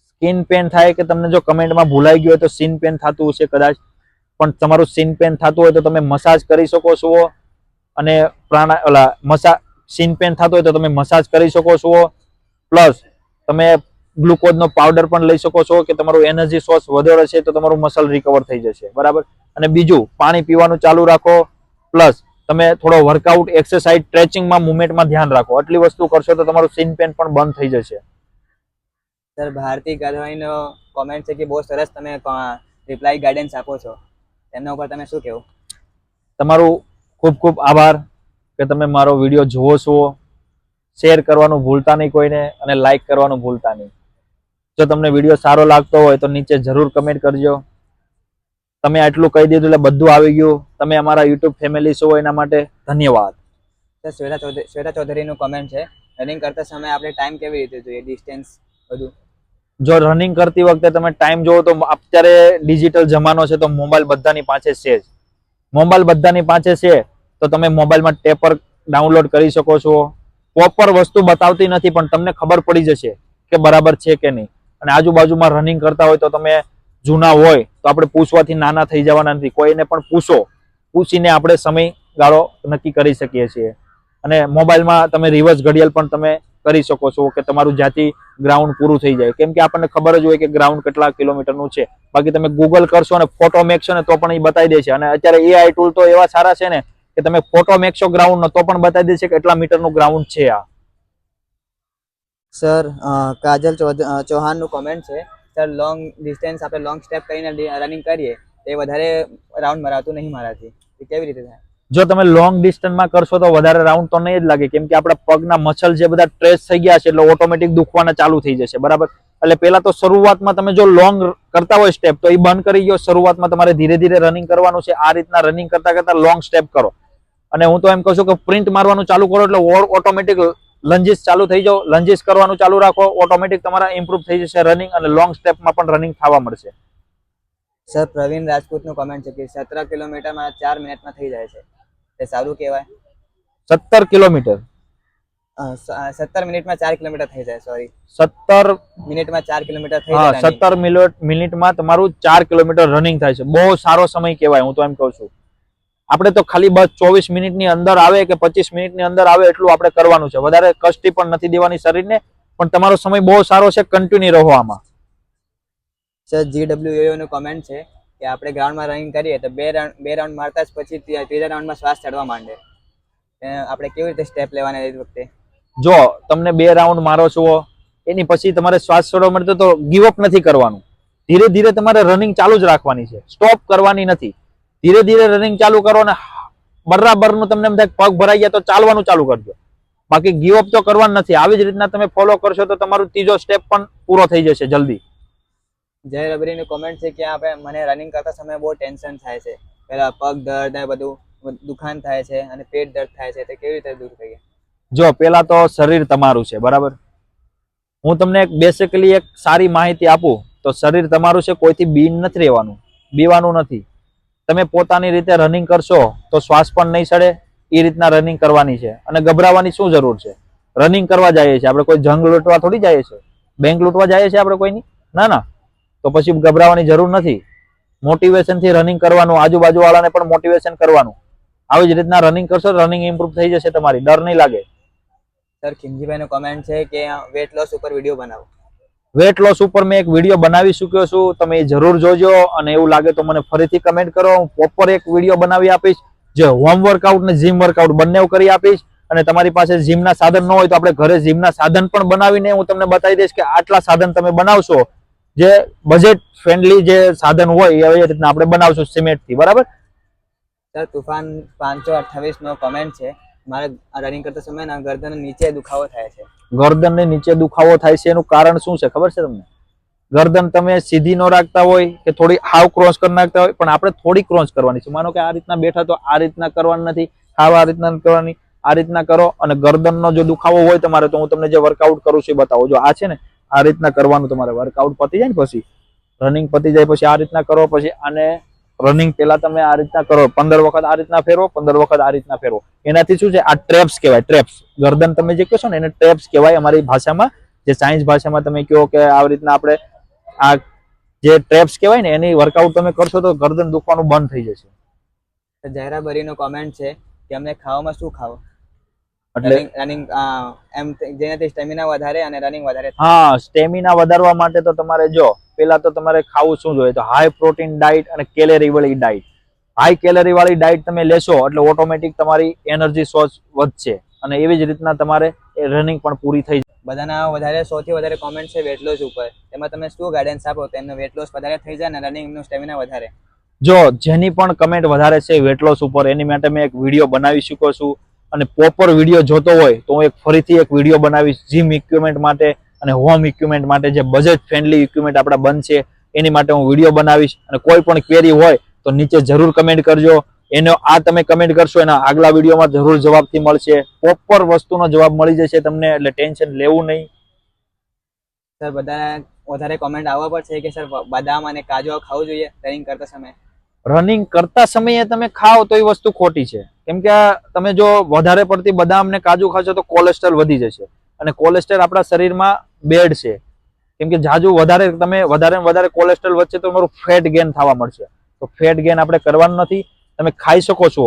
સ્કિન પેન થાય કે તમને જો કમેન્ટમાં ભૂલાઈ ગયું હોય તો સીન પેન થતું હશે કદાચ. પણ તમારું સીન પેન થતું હોય તો તમે મસાજ કરી શકો છો. અને સીન પેન થતું હોય તો તમે મસાજ કરી શકો છો. પ્લસ તમે ગ્લુકોઝનો પાવડર પણ લઈ શકો છો કે તમારું એનર્જી સોર્સ વધારે છે તો તમારું મસલ રિકવર થઈ જશે. બરાબર. અને બીજું, પાણી પીવાનું ચાલુ રાખો. પ્લસ તમે થોડો વર્કઆઉટ, એક્સરસાઇઝ, સ્ટ્રેચિંગમાં, મુવમેન્ટમાં ધ્યાન રાખો. આટલી વસ્તુ કરશો તો તમારું સીન પેન પણ બંધ થઈ જશે. સર ભારતી ગાધવાણીનો કોમેન્ટ છે કે બહુ સરસ તમે રિપ્લાય ગાઈડન્સ આપો છો. તેમના ઉપર તમે શું કહેવું? તમારું ખૂબ ખૂબ આભાર કે તમે મારો વિડીયો જુઓ છો. શેર કરવાનું ભૂલતા નહીં કોઈને, અને લાઈક કરવાનું ભૂલતા નહીં. જો તમને વિડીયો સારો લાગતો હોય તો નીચે જરૂર કમેન્ટ કરજો. તમે આટલું કહી દીધું એટલે બધું આવી ગયું. તમે અમારા યુટ્યુબ ફેમિલી છો એના માટે ધન્યવાદ. સર શ્વેતા ચૌધરીનું કોમેન્ટ છે, રનિંગ કરતા સમયે આપણે ટાઈમ કેવી રીતે જોઈએ, ડિસ્ટન્સ બધું? જો રનિંગ કરતી વખતે તમે ટાઈમ જોવો તો અત્યારે ડિજિટલ જમાનો છે, તો મોબાઈલ બધાની પાસે છે જ. મોબાઈલ બધાની પાસે છે તો તમે મોબાઈલમાં ટેપર ડાઉનલોડ કરી શકો છો. પ્રોપર વસ્તુ બતાવતી નથી પણ તમને ખબર પડી જશે કે બરાબર છે કે નહીં. અને આજુબાજુમાં રનિંગ કરતા હોય તો તમે જૂના હોય તો આપણે પૂછવાથી નાના થઈ જવાના નથી. કોઈને પણ પૂછો, પૂછીને આપણે સમયગાળો નક્કી કરી શકીએ છીએ. અને મોબાઈલમાં તમે રિવર્સ ઘડિયાળ પણ તમે કરી શકો છો કે તમારું જ્યાંથી ગ્રાઉન્ડ પૂરું થઈ જાય. કેમ કે આપણને ખબર જ હોય કે ગ્રાઉન્ડ કેટલા કિલોમીટરનું છે. બાકી તમે ગૂગલ કરશો અને ફોટો મેકશો ને તો પણ એ બતાવી દેશે. અને અત્યારે AI ટૂલ તો એવા સારા છે ને કે તમે ફોટો મેકશો ગ્રાઉન્ડનો તો પણ બતાવી દેશે કે એટલા મીટરનું ગ્રાઉન્ડ છે આ. સર કાજલ ચૌહાણનું કોમેન્ટ છે, સર લોંગ ડિસ્ટન્સ આપણે લોંગ સ્ટેપ કરીને રનિંગ કરીએ તે વધારે રાઉન્ડ મરાતું નહીં મારાથી, એ કેવી રીતે થાય? જો તમે લોંગ ડિસ્ટન્સમાં કરશો તો વધારે રાઉન્ડ તો નહીં જ લાગે, કેમ કે આપણા પગના મસલ જે બધા ટ્રેસ થઈ ગયા છે એટલે ઓટોમેટિક દુખવાના ચાલુ થઈ જશે. બરાબર? એટલે પહેલા તો શરૂઆતમાં તમે જો લોંગ કરતા હોય સ્ટેપ તો એ બંધ કરી ગયો. શરૂઆતમાં તમારે ધીરે ધીરે રનિંગ કરવાનું છે. આ રીતના રનિંગ કરતા કરતા લોંગ સ્ટેપ કરો. અને હું તો એમ કહું છું કે પ્રિન્ટ મારવાનું ચાલુ કરો એટલે ઓટોમેટિક લંજીસ ચાલુ થઈ જાઓ. લંજીસ કરવાનું ચાલુ રાખો, ઓટોમેટિક તમારા ઇમ્પ્રુવ થઈ જશે રનિંગ, અને લોંગ સ્ટેપમાં પણ રનિંગ થવા મળશે. સર પ્રવીણ રાજપૂતનું કોમેન્ટ છે કે 17 કિલોમીટરમાં 4 મિનિટમાં થઈ જાય છે, તે સારું કહેવાય? 17 કિલોમીટર 17 મિનિટમાં 4 કિલોમીટર થઈ જાય, સોરી 17 મિનિટમાં 4 કિલોમીટર થઈ હા જાય. 17 મિનિટમાં તમારું 4 કિલોમીટર રનિંગ થાય છે. બહુ સારો સમય કહેવાય. હું તો એમ કહું છું આપણે તો ખાલી બસ 24 મિનિટની અંદર આવે કે 25 મિનિટની અંદર આવે એટલું આપણે કરવાનું છે. વધારે કષ્ટી પણ નથી દેવાની શરીરને. પણ તમારો સમય બહુ સારો છે, કન્ટિન્યુ રહો આમાં. સર GWAO નું કોમેન્ટ છે કે આપણે ગ્રાઉન્ડમાં રનિંગ કરીએ તો બે રાઉન્ડ મારતા જ પછી ત્રીજા રાઉન્ડમાં શ્વાસ ચડવા માંડે, આપણે કેવી રીતે સ્ટેપ લેવાના એ વખતે? જો તમને 2 રાઉન્ડ મારો છો એની પછી તમારે શ્વાસ છોડવા મળતો તો ગીવ અપ નથી કરવાનું. ધીરે ધીરે તમારે રનિંગ ચાલુ જ રાખવાની છે, સ્ટોપ કરવાની નથી. ધીરે ધીરે રનિંગ ચાલુ કરો ને બરાબરનું તમને એમ થાય પગ ભરાઈ ગયા તો ચાલવાનું ચાલુ કરજો. બાકી ગીવ અપ તો કરવાનું નથી. આવી જ રીતના તમે ફોલો કરશો તો તમારું ત્રીજો સ્ટેપ પણ પૂરો થઈ જશે જલ્દી. જય રબરીનું કોમેન્ટ છે કે મને રનિંગ કરતા સમયે બહુ ટેન્શન થાય છે, પેલા પગ દર્દ ને બધું દુખાન થાય છે અને પેટ દર્દ થાય છે, તે કેવી રીતે દૂર થઈ? જો પેલા તો શરીર તમારું છે, બરાબર? હું તમને બેસિકલી એક સારી માહિતી આપું તો શરીર તમારું છે, કોઈથી બીન નથી રહેવાનું, બીવાનું નથી. તમે પોતાની રીતે રનિંગ કરશો તો શ્વાસ પણ નહીં સડે. એ રીતના રનિંગ કરવાની છે. અને ગભરાવાની શું જરૂર છે? રનિંગ કરવા જઈએ છીએ આપણે, કોઈ જંગ લૂંટવા થોડી જઈએ છીએ, બેંક લૂંટવા જઈએ છીએ આપણે કોઈની? ના ના. તો પછી ગભરાવાની જરૂર નથી. મોટિવેશન થી રનિંગ કરવાનું, આજુબાજુ વાળાને પણ મોટિવેશન કરવાનું. આવી જ રીતના રનિંગ કરશો રનિંગ ઇમ્પ્રુવ થઈ જશે તમારી, ડર નહીં લાગે. સર ખિમજીભાઈનો કોમેન્ટ છે કે વેટ લોસ ઉપર વિડીયો બનાવો. વેટ લોસ ઉપર મેં એક વિડીયો બનાવી ચૂક્યો છું, તમે એ જરૂર જોજો. અને એવું લાગે તો મને ફરીથી કમેન્ટ કરો, હું પ્રોપર એક વિડીયો બનાવી આપીશ જે હોમ વર્કઆઉટ ને જીમ વર્કઆઉટ બંને કરી આપીશ. અને તમારી પાસે જીમના સાધન ન હોય તો આપણે ઘરે જીમના સાધન પણ બનાવીને હું તમને બતાવી દઈશ કે આટલા સાધન તમે બનાવશો, જે બજેટ ફ્રેન્ડલી જે સાધન હોય એ રીતના આપણે બનાવશું સિમેન્ટથી. બરાબર? સર તુફાન 528 નો કોમેન્ટ છે, મારે રનિંગ કરતા સમયે ગરદન નીચે દુખાવો થાય છે. ગરદનને નીચે દુખાવો થાય છે એનું કારણ શું છે ખબર છે તમને? ગરદન તમે સીધી ન રાખતા હોય કે થોડી હાવ ક્રોસ કરી નાખતા હોય, પણ આપણે થોડી ક્રોસ કરવાની છે. માનો કે આ રીતના બેઠા તો આ રીતના કરવાની નથી, હાવ આ રીતના કરવાની, આ રીતના કરો. અને ગરદનનો જો દુખાવો હોય તમારે તો હું તમને જે વર્કઆઉટ કરું છું એ બતાવું. જો આ છે ને આ રીતના કરવાનું તમારે. વર્કઆઉટ પતી જાય ને પછી રનિંગ પતી જાય પછી આ રીતના કરો. પછી આને રનિંગ પહેલા તમે આ રીતના કરો, 15 વખત આ રીતના ફેરવો, 15 વખત આ રીતના ફેરવો. એનાથી શું છે, આ ટ્રેપ્સ કહેવાય. ટ્રેપ્સ, ગરદન તમે જે કહો છો ને એને ટ્રેપ્સ કહેવાય અમારી ભાષામાં. જે સાયન્સ ભાષામાં તમે કહો કે આવી રીતના આપણે આ જે ટ્રેપ્સ કહેવાય ને એની વર્કઆઉટ તમે કરશો તો ગરદન દુખવાનું બંધ થઈ જશે. જયરા બરીનો કોમેન્ટ છે કે અમને ખાવામાં શું ખાવું એટલે રનિંગ એમ જેનાથી સ્ટેમિના વધારે અને રનિંગ વધારે? હા, સ્ટેમિના વધારવા માટે તો તમારે જો પેલા તો તમારે ખાવું શું જોઈએ, તો હાઈ પ્રોટીન ડાયટ અને કેલેરી વાળી ડાયટ. હાઈ કેલેરી વાળી ડાયટ તમે લેશો એટલે ઓટોમેટિક તમારી એનર્જી સોર્સ વધશે અને એવી જ રીતના તમારે રનિંગ પણ પૂરી થઈ જાય. બધાના સૌથી વધારે કોમેન્ટ છે વેટ લોસ ઉપર, એમાં તમે શું ગાઈડન્સ આપો તેમને વેટ લોસ વધારે થઈ જાય અને રનિંગનું સ્ટેમિના વધારે? જો જેની પણ કમેન્ટ વધારે છે વેટ લોસ ઉપર, એની માટે મેં એક વિડીયો બનાવી શકો છું. અને પ્રોપર વિડીયો જોતો હોય તો હું ફરીથી એક વિડીયો બનાવીશ જીમ ઇક્વિપમેન્ટ માટે અને હોમ ઇક્વિપમેન્ટ માટે, જે બજેટ ફ્રેન્ડલી ઇક્વિપમેન્ટ આપણા બનશે એની માટે હું વિડીયો બનાવીશ. અને કોઈ પણ ક્વેરી હોય તો નીચે જરૂર કમેન્ટ કરજો. એનો આ તમે કમેન્ટ કરશો એના આગલા વિડીયોમાં જરૂર જવાબથી મળશે. પ્રોપર વસ્તુનો જવાબ મળી જશે તમને, એટલે ટેન્શન લેવું નહીં. સર બધા વધારે કોમેન્ટ આવવા પર છે કે સર બદામ અને કાજુ ખાવું જોઈએ રનિંગ કરતા સમયે. રનિંગ કરતા સમયે તમે ખાઓ તો એ વસ્તુ ખોટી છે. કેમ કે તમે જો વધારે પડતી બદામ ને કાજુ ખાશો તો કોલેસ્ટ્રોલ વધી જશે, અને કોલેસ્ટ્રોલ આપણા શરીરમાં બેડ છે. કેમ કે જાજુ વધારે કોલેસ્ટ્રોલ વધશે તો તમારું ફેટ ગેન થવા મળશે. તો ફેટ ગેન આપણે કરવાનું નથી. તમે ખાઈ શકો છો,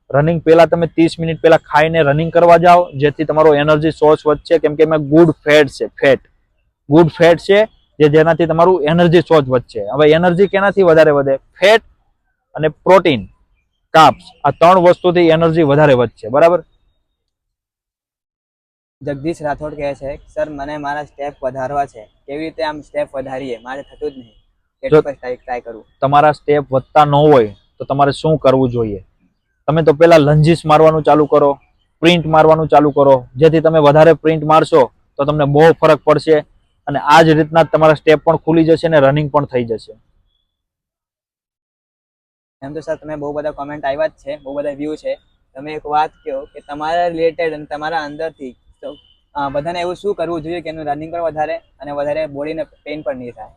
રનિંગ પહેલા તમે 30 મિનિટ પહેલા ખાઈને રનિંગ કરવા જાઓ, જેથી તમારો એનર્જી સોર્સ વધશે. કેમ કે એમાં ગુડ ફેટ છે જેનાથી તમારું એનર્જી સોર્સ વધશે. હવે એનર્જી કેનાથી વધારે વધે? ફેટ અને પ્રોટીન, કાર્બ્સ, આ 3 વસ્તુથી એનર્જી વધારે વધશે. બરાબર. જગદીશ રાઠોડ કહે છે સર મને મારા સ્ટેપ વધારવા છે, કેવી રીતે આમ સ્ટેપ વધારીએ? મારે થતું જ નહીં, કેટલું ટ્રાય કરું? તમારા સ્ટેપ વધતા ન હોય તો તમારે શું કરવું જોઈએ? તમે તો પેલા લંજીસ મારવાનું ચાલુ કરો, પ્રિન્ટ મારવાનું ચાલુ કરો, જેથી તમે વધારે પ્રિન્ટ મારશો તો તમને બહુ ફરક પડશે. અને આ જ રીતના તમારા સ્ટેપ પણ ખુલી જશે અને રનિંગ પણ થઈ જશે. એમ તો સર તમે બહુ બધા કોમેન્ટ આવ્યા જ છે, બહુ બધા વ્યૂ છે. તમે એક વાત કહો કે તમારા રિલેટેડ અને તમારા અંદરથી બધાને એવું શું કરવું જોઈએ કે એનું રનિંગ પણ વધારે અને વધારે બોડીને પેઇન પણ નહીં થાય?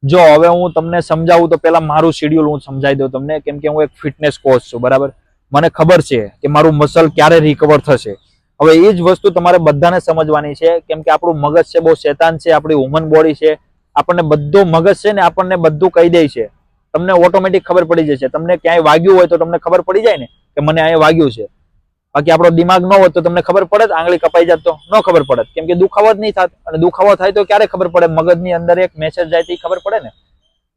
જો હવે હું તમને સમજાવું તો પેલા મારું શેડ્યુલ હું સમજાવી દઉં તમને. કેમ કે હું એક ફિટનેસ કોચ છું. બરાબર. મને ખબર છે કે મારું મસલ ક્યારે રિકવર થશે. હવે એ જ વસ્તુ તમારે બધાને સમજવાની છે. કેમ કે આપણું મગજ છે બહુ શેતાન છે, આપણી હ્યુમન બોડી છે, આપણને બધું મગજ છે ને આપણને બધું કહી દે છે. તમને ઓટોમેટિક ખબર પડી જશે. તમને ક્યાંય વાગ્યું હોય તો તમને ખબર પડી જાય ને કે મને અહીંયા વાગ્યું છે. બાકી આપણો દિમાગ ન હોત તો તમને ખબર પડે? આંગળી કપાઈ જાત તો ન ખબર પડે, કેમ કે દુખાવો જ નહીં થાત. અને દુખાવો થાય તો ક્યારે ખબર પડે? મગજની અંદર એક મેસેજ જાય તો ખબર પડે ને.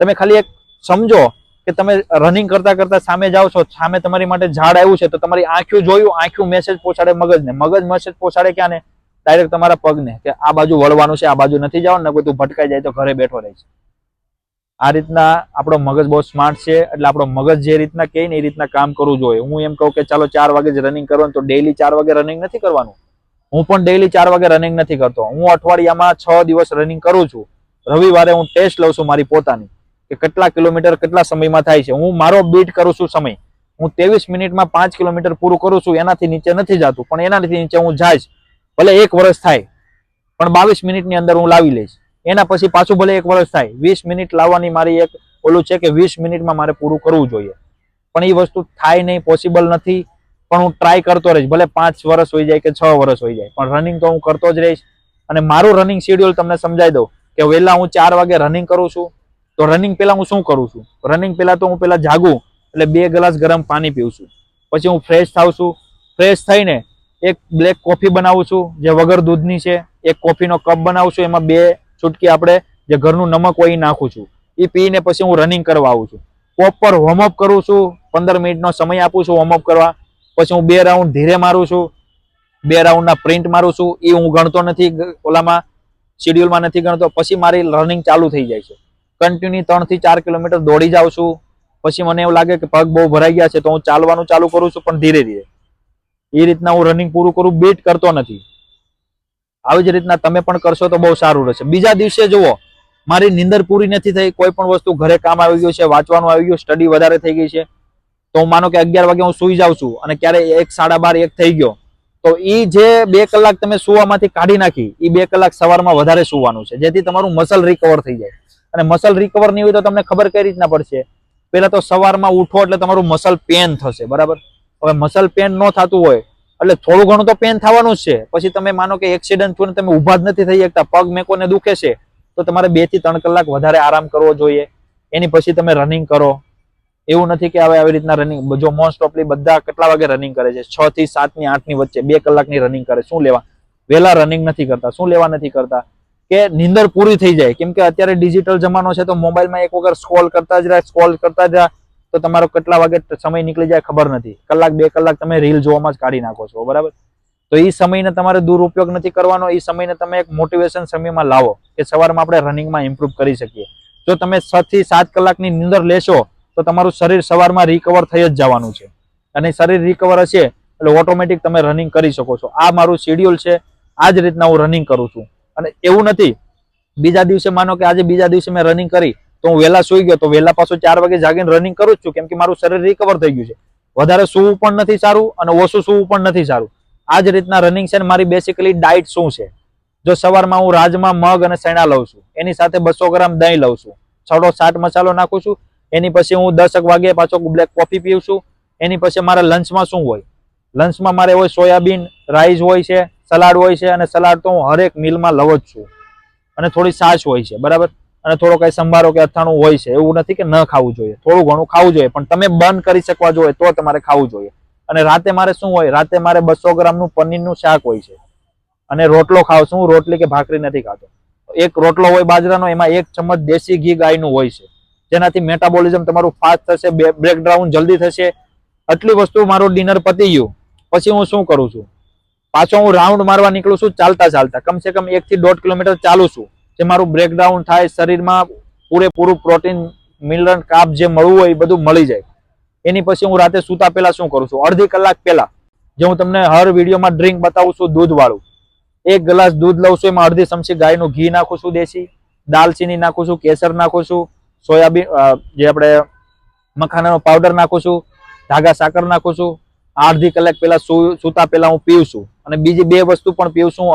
તમે ખાલી એક સમજો કે તમે રનિંગ કરતા કરતા સામે જાઓ છો, સામે તમારી માટે ઝાડ આવ્યું છે, તો તમારી આંખો જોયું, આંખો મેસેજ પહોંચાડે મગજને, મગજ મેસેજ પહોંચાડે ક્યાંને? ડાયરેક્ટ તમારા પગને, કે આ બાજુ વળવાનું છે, આ બાજુ નથી જવાનું, ને કોઈ તું ભટકાઈ જાય તો ઘરે બેઠો રહે છે. આ રીતના આપણો મગજ બહુ સ્માર્ટ છે. એટલે આપણો મગજ જે રીતના કહે ને એ રીતના કામ કરવું જોઈએ. હું એમ કહું કે ચાલો 4 વાગે જ રનિંગ કરવાનું, તો ડેઈલી 4 વાગે રનિંગ નથી કરવાનું. હું પણ ડેઈલી 4 વાગે રનિંગ નથી કરતો. હું અઠવાડિયામાં 6 દિવસ રનિંગ કરું છું. રવિવારે હું ટેસ્ટ લઉં છું મારી પોતાની, કે કેટલા કિલોમીટર કેટલા સમયમાં થાય છે. હું મારો બીટ કરું છું સમય. હું 23 મિનિટમાં 5 કિલોમીટર પૂરું કરું છું. એનાથી નીચે નથી જતું, પણ એનાથી નીચે હું જઈશ ભલે 1 વર્ષ થાય, પણ 22 મિનિટની અંદર હું લાવી લઈશ. એના પછી પાછું ભલે 1 વર્ષ થાય, 20 મિનિટ લાવવાની મારી એક ઓલું છે કે 20 મિનિટમાં મારે પૂરું કરવું જોઈએ. પણ એ વસ્તુ થાય નહીં, પોસિબલ નથી. પણ હું ટ્રાય કરતો રહીશ, ભલે 5 વર્ષ હોઈ જાય કે 6 વર્ષ હોઈ જાય, પણ રનિંગ તો હું કરતો જ રહીશ. અને મારું રનિંગ શેડ્યુલ તમને સમજાવી દઉં કે વહેલા હું 4 વાગે રનિંગ કરું છું. તો રનિંગ પહેલા હું શું કરું છું? રનિંગ પહેલા તો હું પહેલા જાગું એટલે 2 ગ્લાસ ગરમ પાણી પીઉં છું. પછી હું ફ્રેશ થાઉં છું. ફ્રેશ થઈને એક બ્લેક કોફી બનાવું છું, જે વગર દૂધની છે. એક કોફીનો કપ બનાવું છું, એમાં 2 ચૂટકી આપણે જે ઘરનું નમક હોય એ નાખું છું. એ પીને પછી હું રનિંગ કરવા આવું છું. પ્રોપર વોર્મઅપ કરું છું. 15 મિનિટનો સમય આપું છું વોર્મઅપ કરવા. પછી હું 2 રાઉન્ડ ધીરે મારું છું, 2 રાઉન્ડના પ્રિન્ટ મારું છું. એ હું ગણતો નથી, ઓલામાં શેડ્યુલમાં નથી ગણતો. પછી મારી રનિંગ ચાલુ થઈ જાય છે. કન્ટિન્યુ 3 થી 4 કિલોમીટર દોડી જાઉં છું. પછી મને એવું લાગે કે પગ બહુ ભરાઈ ગયા છે તો હું ચાલવાનું ચાલુ કરું છું, પણ ધીરે ધીરે. એ રીતના હું રનિંગ પૂરું કરું, બીટ કરતો નથી. આવી જ રીતના તમે પણ કરશો તો બહુ સારું રહેશે. બીજા દિવસે જુઓ, મારી નીંદર પૂરી નથી થઈ, કોઈ પણ વસ્તુ ઘરે કામ આવી ગયું છે, વાંચવાનું આવી ગયું, સ્ટડી વધારે થઈ ગઈ છે, તો હું માનો કે 11 વાગે હું સુઈ જાઉં છું અને ક્યારે 1, 12:30, 1 થઈ ગયો, તો એ જે 2 કલાક તમે સુવામાંથી કાઢી નાખી, એ 2 કલાક સવારમાં વધારે સુવાનું છે, જેથી તમારું મસલ રિકવર થઈ જાય. અને મસલ રિકવર નહીં હોય તો તમને ખબર કઈ રીતના પડશે? પહેલા તો સવારમાં ઉઠો એટલે તમારું મસલ પેન થશે. બરાબર. હવે મસલ પેન ન થતું હોય એટલે થોડું ઘણું તો પેન થવાનું જ છે. પછી તમે માનો કે એક્સિડન્ટ થયું, તમે ઊભા જ નથી થઈ શકતા, પગ મેકોને દુખે છે, તો તમારે 2 થી 3 કલાક વધારે આરામ કરવો જોઈએ. એની પછી તમે રનિંગ કરો. એવું નથી કે હવે આવી રીતના રનિંગ, જો મોસ્ટ ઓફલી બધા કેટલા વાગે રનિંગ કરે છે? 6 થી 7 ની 8 ની વચ્ચે 2 કલાકની રનિંગ કરે. શું લેવા? વહેલા રનિંગ નથી કરતા. શું લેવા નથી કરતા? કે નીંદર પૂરી થઈ જાય. કેમ કે અત્યારે ડિજિટલ જમાનો છે, તો મોબાઈલમાં એક વખત સ્ક્રોલ કરતા જ રહ્યા તો તમારો કેટલા વાગે સમય નીકળી જાય ખબર નથી. કલાક 2 કલાક તમે રીલ જોવામાં જ કાઢી નાખો છો. બરાબર. તો એ સમયને તમારે દુરુપયોગ નથી કરવાનો. એ સમયને તમે એક મોટિવેશન સમયમાં લાવો કે સવારમાં આપણે રનિંગમાં ઇમ્પ્રુવ કરી શકીએ. જો તમે 6 થી 7 કલાકની નીંદર લેશો તો તમારું શરીર સવારમાં રિકવર થઈ જ જવાનું છે. અને શરીર રિકવર હશે એટલે ઓટોમેટિક તમે રનિંગ કરી શકો છો. આ મારું શેડ્યુલ છે, આ જ રીતના હું રનિંગ કરું છું. અને એવું નથી બીજા દિવસે, માનો કે આજે બીજા દિવસે મેં રનિંગ કરી તો હું વહેલા સુઈ ગયો તો વહેલા પાછું 4 વાગે જાગીને રનિંગ કરું જ છું, કેમ કે મારું શરીર રિકવર થઈ ગયું છે. વધારે સૂવું પણ નથી સારું અને ઓછું સૂવું પણ નથી સારું. આ જ રીતના રનિંગ છે. મારી બેસિકલી ડાયટ શું છે, જો સવારમાં હું રાજમાં મગ અને ચણા લઉં છું, એની સાથે 200 ગ્રામ દહીં લઉં છું, થોડો ચાટ મસાલો નાખું છું, એની પછી હું 10 વાગે પાછો બ્લેક કોફી પીઉં છું. એની પછી મારા લંચમાં શું હોય, લંચમાં મારે હોય સોયાબીન, રાઈસ હોય છે, સલાડ હોય છે, અને સલાડ તો હું હરેક મીલમાં લઉં જ છું. અને થોડી છાશ હોય છે, બરાબર, અને થોડો કઈ સંભારો કે અથાણું હોય છે. એવું નથી કે ન ખાવું જોઈએ, થોડું ઘણું ખાવું જોઈએ, પણ તમે બંધ કરી શકવા જોઈએ તો તમારે ખાવું જોઈએ. અને રાતે મારે શું હોય, રાતે મારે 200 ગ્રામનું પનીરનું શાક હોય છે. અને રોટલો ખાવ છું, રોટલી કે ભાખરી નથી ખાતો. એક રોટલો હોય બાજરાનો, એમાં 1 ચમચ દેશી ઘી ગાયનું હોય છે, જેનાથી મેટાબોલિઝમ તમારું ફાસ્ટ થશે, બ્રેકડાઉન જલ્દી થશે. આટલી વસ્તુ મારું ડિનર પતી ગયું પછી હું શું કરું છું, પાછો હું રાઉન્ડ મારવા નીકળું છું ચાલતા ચાલતા. કમસે કમ 1 થી 1.5 કિલોમીટર ચાલું છું, જે મારું બ્રેકડાઉન થાય, શરીરમાં પૂરેપૂરું પ્રોટીન, મિનરલ, કાર્બ જે મળવું હોય એ બધું મળી જાય. એની પછી હું રાતે સૂતા પહેલા શું કરું છું, અડધી કલાક પહેલા, જે હું તમને હર વિડીયોમાં ડ્રિંક બતાવું છું, દૂધ વાળું, 1 ગ્લાસ દૂધ લઉં છું, એમાં અડધી ચમચી ગાયનું ઘી નાખું છું દેશી, દાલચીની નાખું છું, કેસર નાખું છું, સોયાબીન જે આપણે મખાનાનો પાવડર નાખું છું, ધાગા સાકર નાખું છું. અડધી કલાક પહેલા સૂતા પહેલા હું પીઉં છું. અને બીજી 2 વસ્તુ પણ પીઉં છું,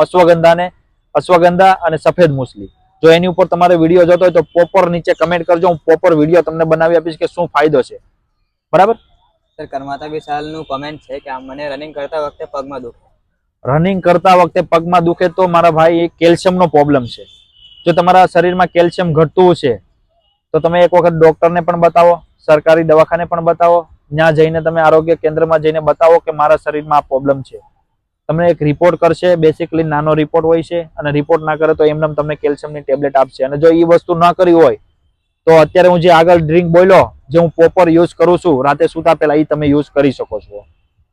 અશ્વગંધા અને સફેદ મુસલી. જો એની ઉપર તમારે વિડીયો જોતો હોય તો પ્રોપર નીચે કમેન્ટ કરજો, હું પ્રોપર વિડીયો તમને બનાવી આપીશ કે શું ફાયદો છે. બરાબર. સર, કરમાતા વિશાલનું કોમેન્ટ છે કે મને રનિંગ કરતા વખતે પગમાં દુખે. રનિંગ કરતા વખતે પગમાં દુખે તો મારા ભાઈ એ કેલ્શિયમનો પ્રોબ્લેમ છે. જો તમારા શરીરમાં કેલ્શિયમ ઘટતું છે તો તમે એક વખત ડોક્ટરને પણ બતાવો, સરકારી દવાખાને પણ બતાવો. ત્યાં જઈને તમે આરોગ્ય કેન્દ્રમાં જઈને બતાવો કે મારા શરીરમાં આ પ્રોબ્લેમ છે. તમને એક રિપોર્ટ કરશે, બેસિકલી નાનો રિપોર્ટ હોય છે, અને રિપોર્ટ ના કરે તો એમને તમને કેલ્શિયમની ટેબ્લેટ આપશે. અને જો એ વસ્તુ ના કરી હોય તો અત્યારે હું જે આગળ ડ્રિંક બોલ્યો, જે હું પ્રોપર યુઝ કરું છું રાતે સૂતા પહેલા, એ તમે યુઝ કરી શકો છો.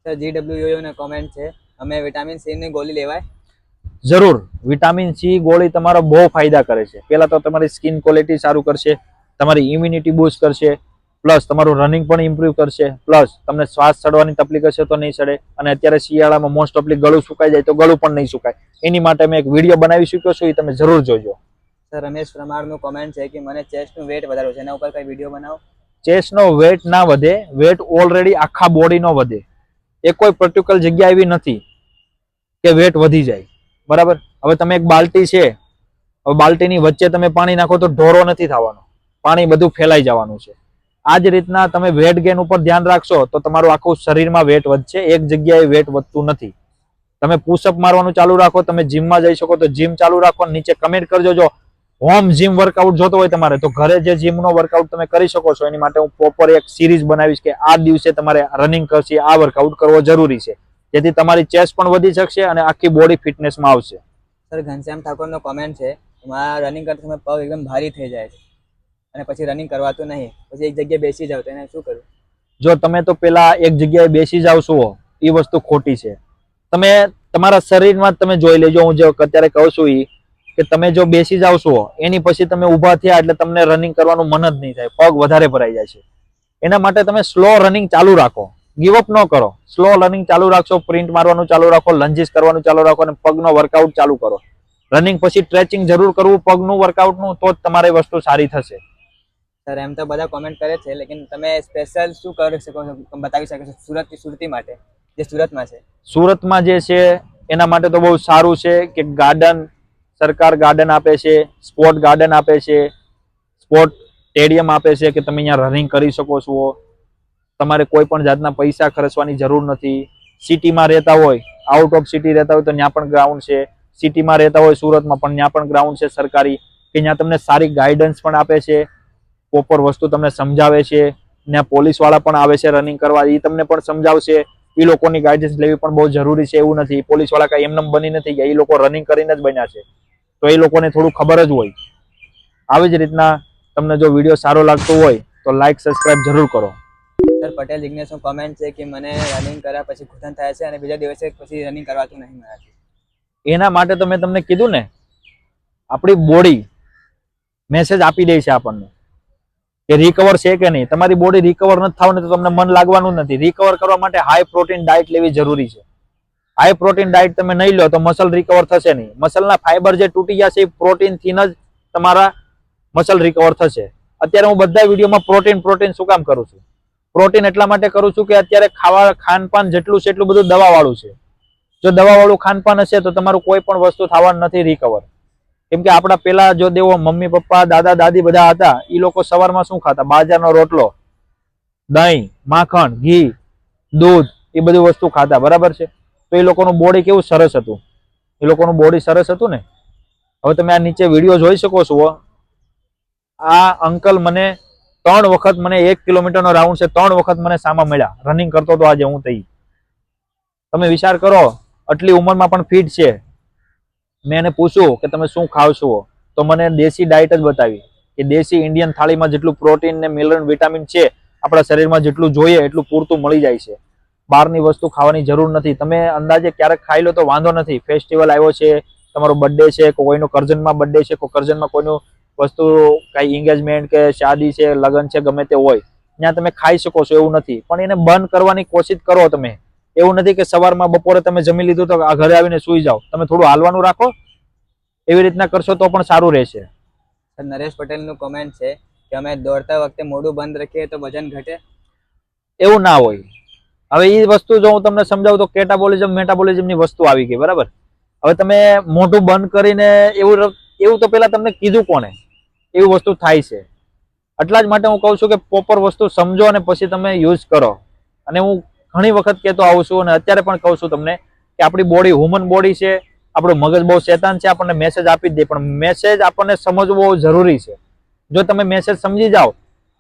સર, GWU ને કોમેન્ટ છે, અમે વિટામિન સી ની ગોળી લેવાય? જરૂર. વિટામિન સી ગોળી તમારો બહુ ફાયદા કરે છે. પહેલા તો તમારી સ્કિન ક્વોલિટી સારું કરશે, તમારી ઇમ્યુનિટી બૂસ્ટ કરશે, પ્લસ તમારું રનિંગ પણ ઇમ્પ્રુવ કરશે, પ્લસ તમને શ્વાસ ચડવાની તકલીફ હશે તો નહીં ચડે. અને અત્યારે શિયાળામાં મોસ્ટ ઓફલી ગળું સુકાઈ જાય તો ગળું પણ નહીં સુકાય. એની માટે મેં એક વિડીયો બનાવી શક્યો છું, એ તમે જરૂર જોજો. સર, રમેશ પ્રમાણનું કોમેન્ટ છે કે મને ચેસ્ટનું વેટ વધારવું છે, એના ઉપર કઈ વિડીયો બનાવો. ચેસ્ટનો વેટ ના વધે, વેટ ઓલરેડી આખા બોડીનો વધે. એ કોઈ પર્ટિક્યુલર જગ્યા એવી નથી કે વેટ વધી જાય. બરાબર. હવે તમે એક બાલ્ટી છે, હવે બાલ્ટીની વચ્ચે તમે પાણી નાખો તો ઢોરો નથી થવાનો, પાણી બધું ફેલાઈ જવાનું છે. આ જ રીતના તમે વેટ ગેન ઉપર ધ્યાન રાખશો તો તમારું આખું શરીરમાં વેટ વધશે, એક જગ્યાએ વેટ વધતું નથી. તમે પુશઅપ મારવાનું ચાલુ રાખો, તમે જીમમાં જઈ શકો તો જીમ ચાલુ રાખો. નીચે કમેન્ટ કરજો જો હોમ જીમ વર્કઆઉટ જોતો હોય તમારે, તો ઘરે જે જીમનો વર્કઆઉટ તમે કરી શકો છો એની માટે હું પ્રોપર એક સિરીઝ બનાવીશ કે આ દિવસે તમારે રનિંગ કરશે, આ વર્કઆઉટ કરવો જરૂરી છે, જેથી તમારી ચેસ્ટ પણ વધી શકશે અને આખી બોડી ફિટનેસમાં આવશે. સર, ઘનશ્યામ ઠાકોરનો કોમેન્ટ છે, મારા રનિંગ કરતા સમય પગ એકદમ ભારી થઈ જાય છે અને પછી રનિંગ કરવાતું નહીં, પછી એક જગ્યાએ બેસી જાવ તો એને શું કરવું? જો તમે તો પેલા એક જગ્યાએ બેસી જાવ છો, એ વસ્તુ ખોટી છે. તમે તમારા શરીરમાં તમે જોઈ લેજો, હું જે અત્યારે કહું છું એ કે તમે જો બેસી જાવ છો એની પછી તમે ઊભા થયા એટલે તમને રનિંગ કરવાનું મન જ નહીં થાય, પગ વધારે ભરાઈ જાય છે. એના માટે તમે સ્લો રનિંગ ચાલુ રાખો, ગીવઅપ ન કરો. સ્લો રનિંગ ચાલુ રાખશો, પ્રિન્ટ મારવાનું ચાલુ રાખો, લંજીસ કરવાનું ચાલુ રાખો અને પગનો વર્કઆઉટ ચાલુ કરો. રનિંગ પછી સ્ટ્રેચિંગ જરૂર કરવું પગનું વર્કઆઉટનું, તો જ તમારી વસ્તુ સારી થશે. સર, એમ તો બધા કોમેન્ટ કરે છે, લેકિન તમે સ્પેશિયલ શું કરી શકો છો, બતાવી શકો છો સુરતી માટે, જે સુરતમાં છે? સુરતમાં જે છે એના માટે તો બહુ સારું છે કે ગાર્ડન, સરકાર ગાર્ડન આપે છે, સ્પોર્ટ ગાર્ડન આપે છે, સ્પોર્ટ સ્ટેડિયમ આપે છે કે તમે અહીંયા રનિંગ કરી શકો છો. તમારે કોઈ પણ જાતના પૈસા ખર્ચવાની જરૂર નથી. સિટીમાં રહેતા હોય, આઉટ ઓફ સિટી રહેતા હોય તો ત્યાં પણ ગ્રાઉન્ડ છે. સિટીમાં રહેતા હોય સુરતમાં પણ ત્યાં પણ ગ્રાઉન્ડ છે સરકારી, કે ત્યાં તમને સારી ગાઈડન્સ પણ આપે છે, પ્રોપર વસ્તુ તમને સમજાવે છે. ત્યાં પોલીસ વાળા પણ આવે છે રનિંગ કરવા, એ તમને પણ સમજાવશે. એ લોકોની ગાઈડન્સ લેવી પણ બહુ જરૂરી છે. એવું નથી પોલીસ વાળા કઈ એમને બની નથી ગયા, એ લોકો રનિંગ કરીને જ બન્યા છે, તો એ લોકોને થોડું ખબર જ હોય. આવી જ રીતના તમને જો વિડીયો સારો લાગતો હોય તો લાઈક સબસ્ક્રાઇબ જરૂર કરો. સર, પટેલ જિગ્નેશનું કોમેન્ટ છે કે મને રનિંગ કર્યા પછી ઘૂંટણ થાય છે અને બીજા દિવસે પછી રનિંગ કરવાતું નહીં મારાથી. એના માટે તો મેં તમને કીધું ને, આપણી બોડી મેસેજ આપી દે છે આપણને કે રિકવર છે કે નહીં. તમારી બોડી રિકવર નથી થવાની તો તમને મન લાગવાનું નથી. રિકવર કરવા માટે હાઈ પ્રોટીન ડાયટ લેવી જરૂરી છે. હાઈ પ્રોટીન ડાયટ તમે નહીં લો તો મસલ રિકવર થશે નહીં. મસલના ફાઈબર જે તૂટી ગયા છે એ પ્રોટીનથી જ તમારા મસલ રિકવર થશે. અત્યારે હું બધા વિડીયોમાં પ્રોટીન શું કામ કરું છું? પ્રોટીન એટલા માટે કરું છું કે અત્યારે ખાનપાન જેટલું છે એટલું બધું દવાવાળું છે. જો દવાવાળું ખાનપાન હશે તો તમારું કોઈ પણ વસ્તુ થવાનું નથી રિકવર. કેમ કે આપણા પેલા જો દેવો મમ્મી પપ્પા દાદા દાદી બધા હતા એ લોકો સવારમાં શું ખાતા? બાજરાનો રોટલો, દહીં, માખણ, ઘી, દૂધ એ બધી વસ્તુ ખાતા. બરાબર છે? તો એ લોકોનું બોડી કેવું સરસ હતું. એ લોકોનું બોડી સરસ હતું ને. હવે તમે આ નીચે વિડીયો જોઈ શકો છો. આ અંકલ મને 3 વખત મને 1 કિલોમીટરનો રાઉન્ડ છે 3 વખત મને સામા મળ્યા. રનિંગ કરતો તો આજે હું થઈ. તમે વિચાર કરો આટલી ઉંમરમાં પણ ફિટ છે. મેં એને પૂછ્યું કે તમે શું ખાવ છો તો મને દેશી ડાયટ જ બતાવી કે દેશી ઇન્ડિયન થાળીમાં જેટલું પ્રોટીન ને મિનરલ વિટામિન છે આપણા શરીરમાં જેટલું જોઈએ એટલું પૂરતું મળી જાય છે. બહારની વસ્તુ ખાવાની જરૂર નથી. તમે અંદાજે ક્યારેક ખાઈ લો તો વાંધો નથી. ફેસ્ટિવલ આવ્યો છે, તમારો બર્થડે છે, કોઈનો કરજનમાં બર્થડે છે, કોઈ કરજનમાં કોઈનું વસ્તુ કઈ એંગેજમેન્ટ કે શાદી છે, લગ્ન છે, ગમે તે હોય ત્યાં તમે ખાઈ શકો છો એવું નથી. પણ એને બંધ કરવાની કોશિશ કરો તમે. એવું નથી કે સવારમાં બપોરે તમે જમી લીધું તો ઘરે આવીને સુઈ જાઓ. તમે થોડું હાલવાનું રાખો. એવી રીતના કરશો તો પણ સારું રહેશે. નરેશ પટેલનું કોમેન્ટ છે કે અમે દોડતા વખતે મોઢું બંધ રાખીએ તો વજન ઘટે. એવું ના હોય. હવે એ વસ્તુ જો હું તમને સમજાવું તો કેટાબોલિઝમ મેટાબોલિઝમની વસ્તુ આવી ગઈ. બરાબર? હવે તમે મોઢું બંધ કરીને એવું તો પેલા તમને કીધું કોને? એવી વસ્તુ થાય છે. એટલા જ માટે હું કહું છું કે પ્રોપર વસ્તુ સમજો અને પછી તમે યુઝ કરો. અને હું ઘણી વખત કહેતો આવું છું અને અત્યારે પણ કહું છું તમને કે આપણી બોડી હ્યુમન બોડી છે. આપણું મગજ બહુ શેતાન છે. આપણને મેસેજ આપી જ દે. પણ મેસેજ આપણને સમજવો બહુ જરૂરી છે. જો તમે મેસેજ સમજી જાઓ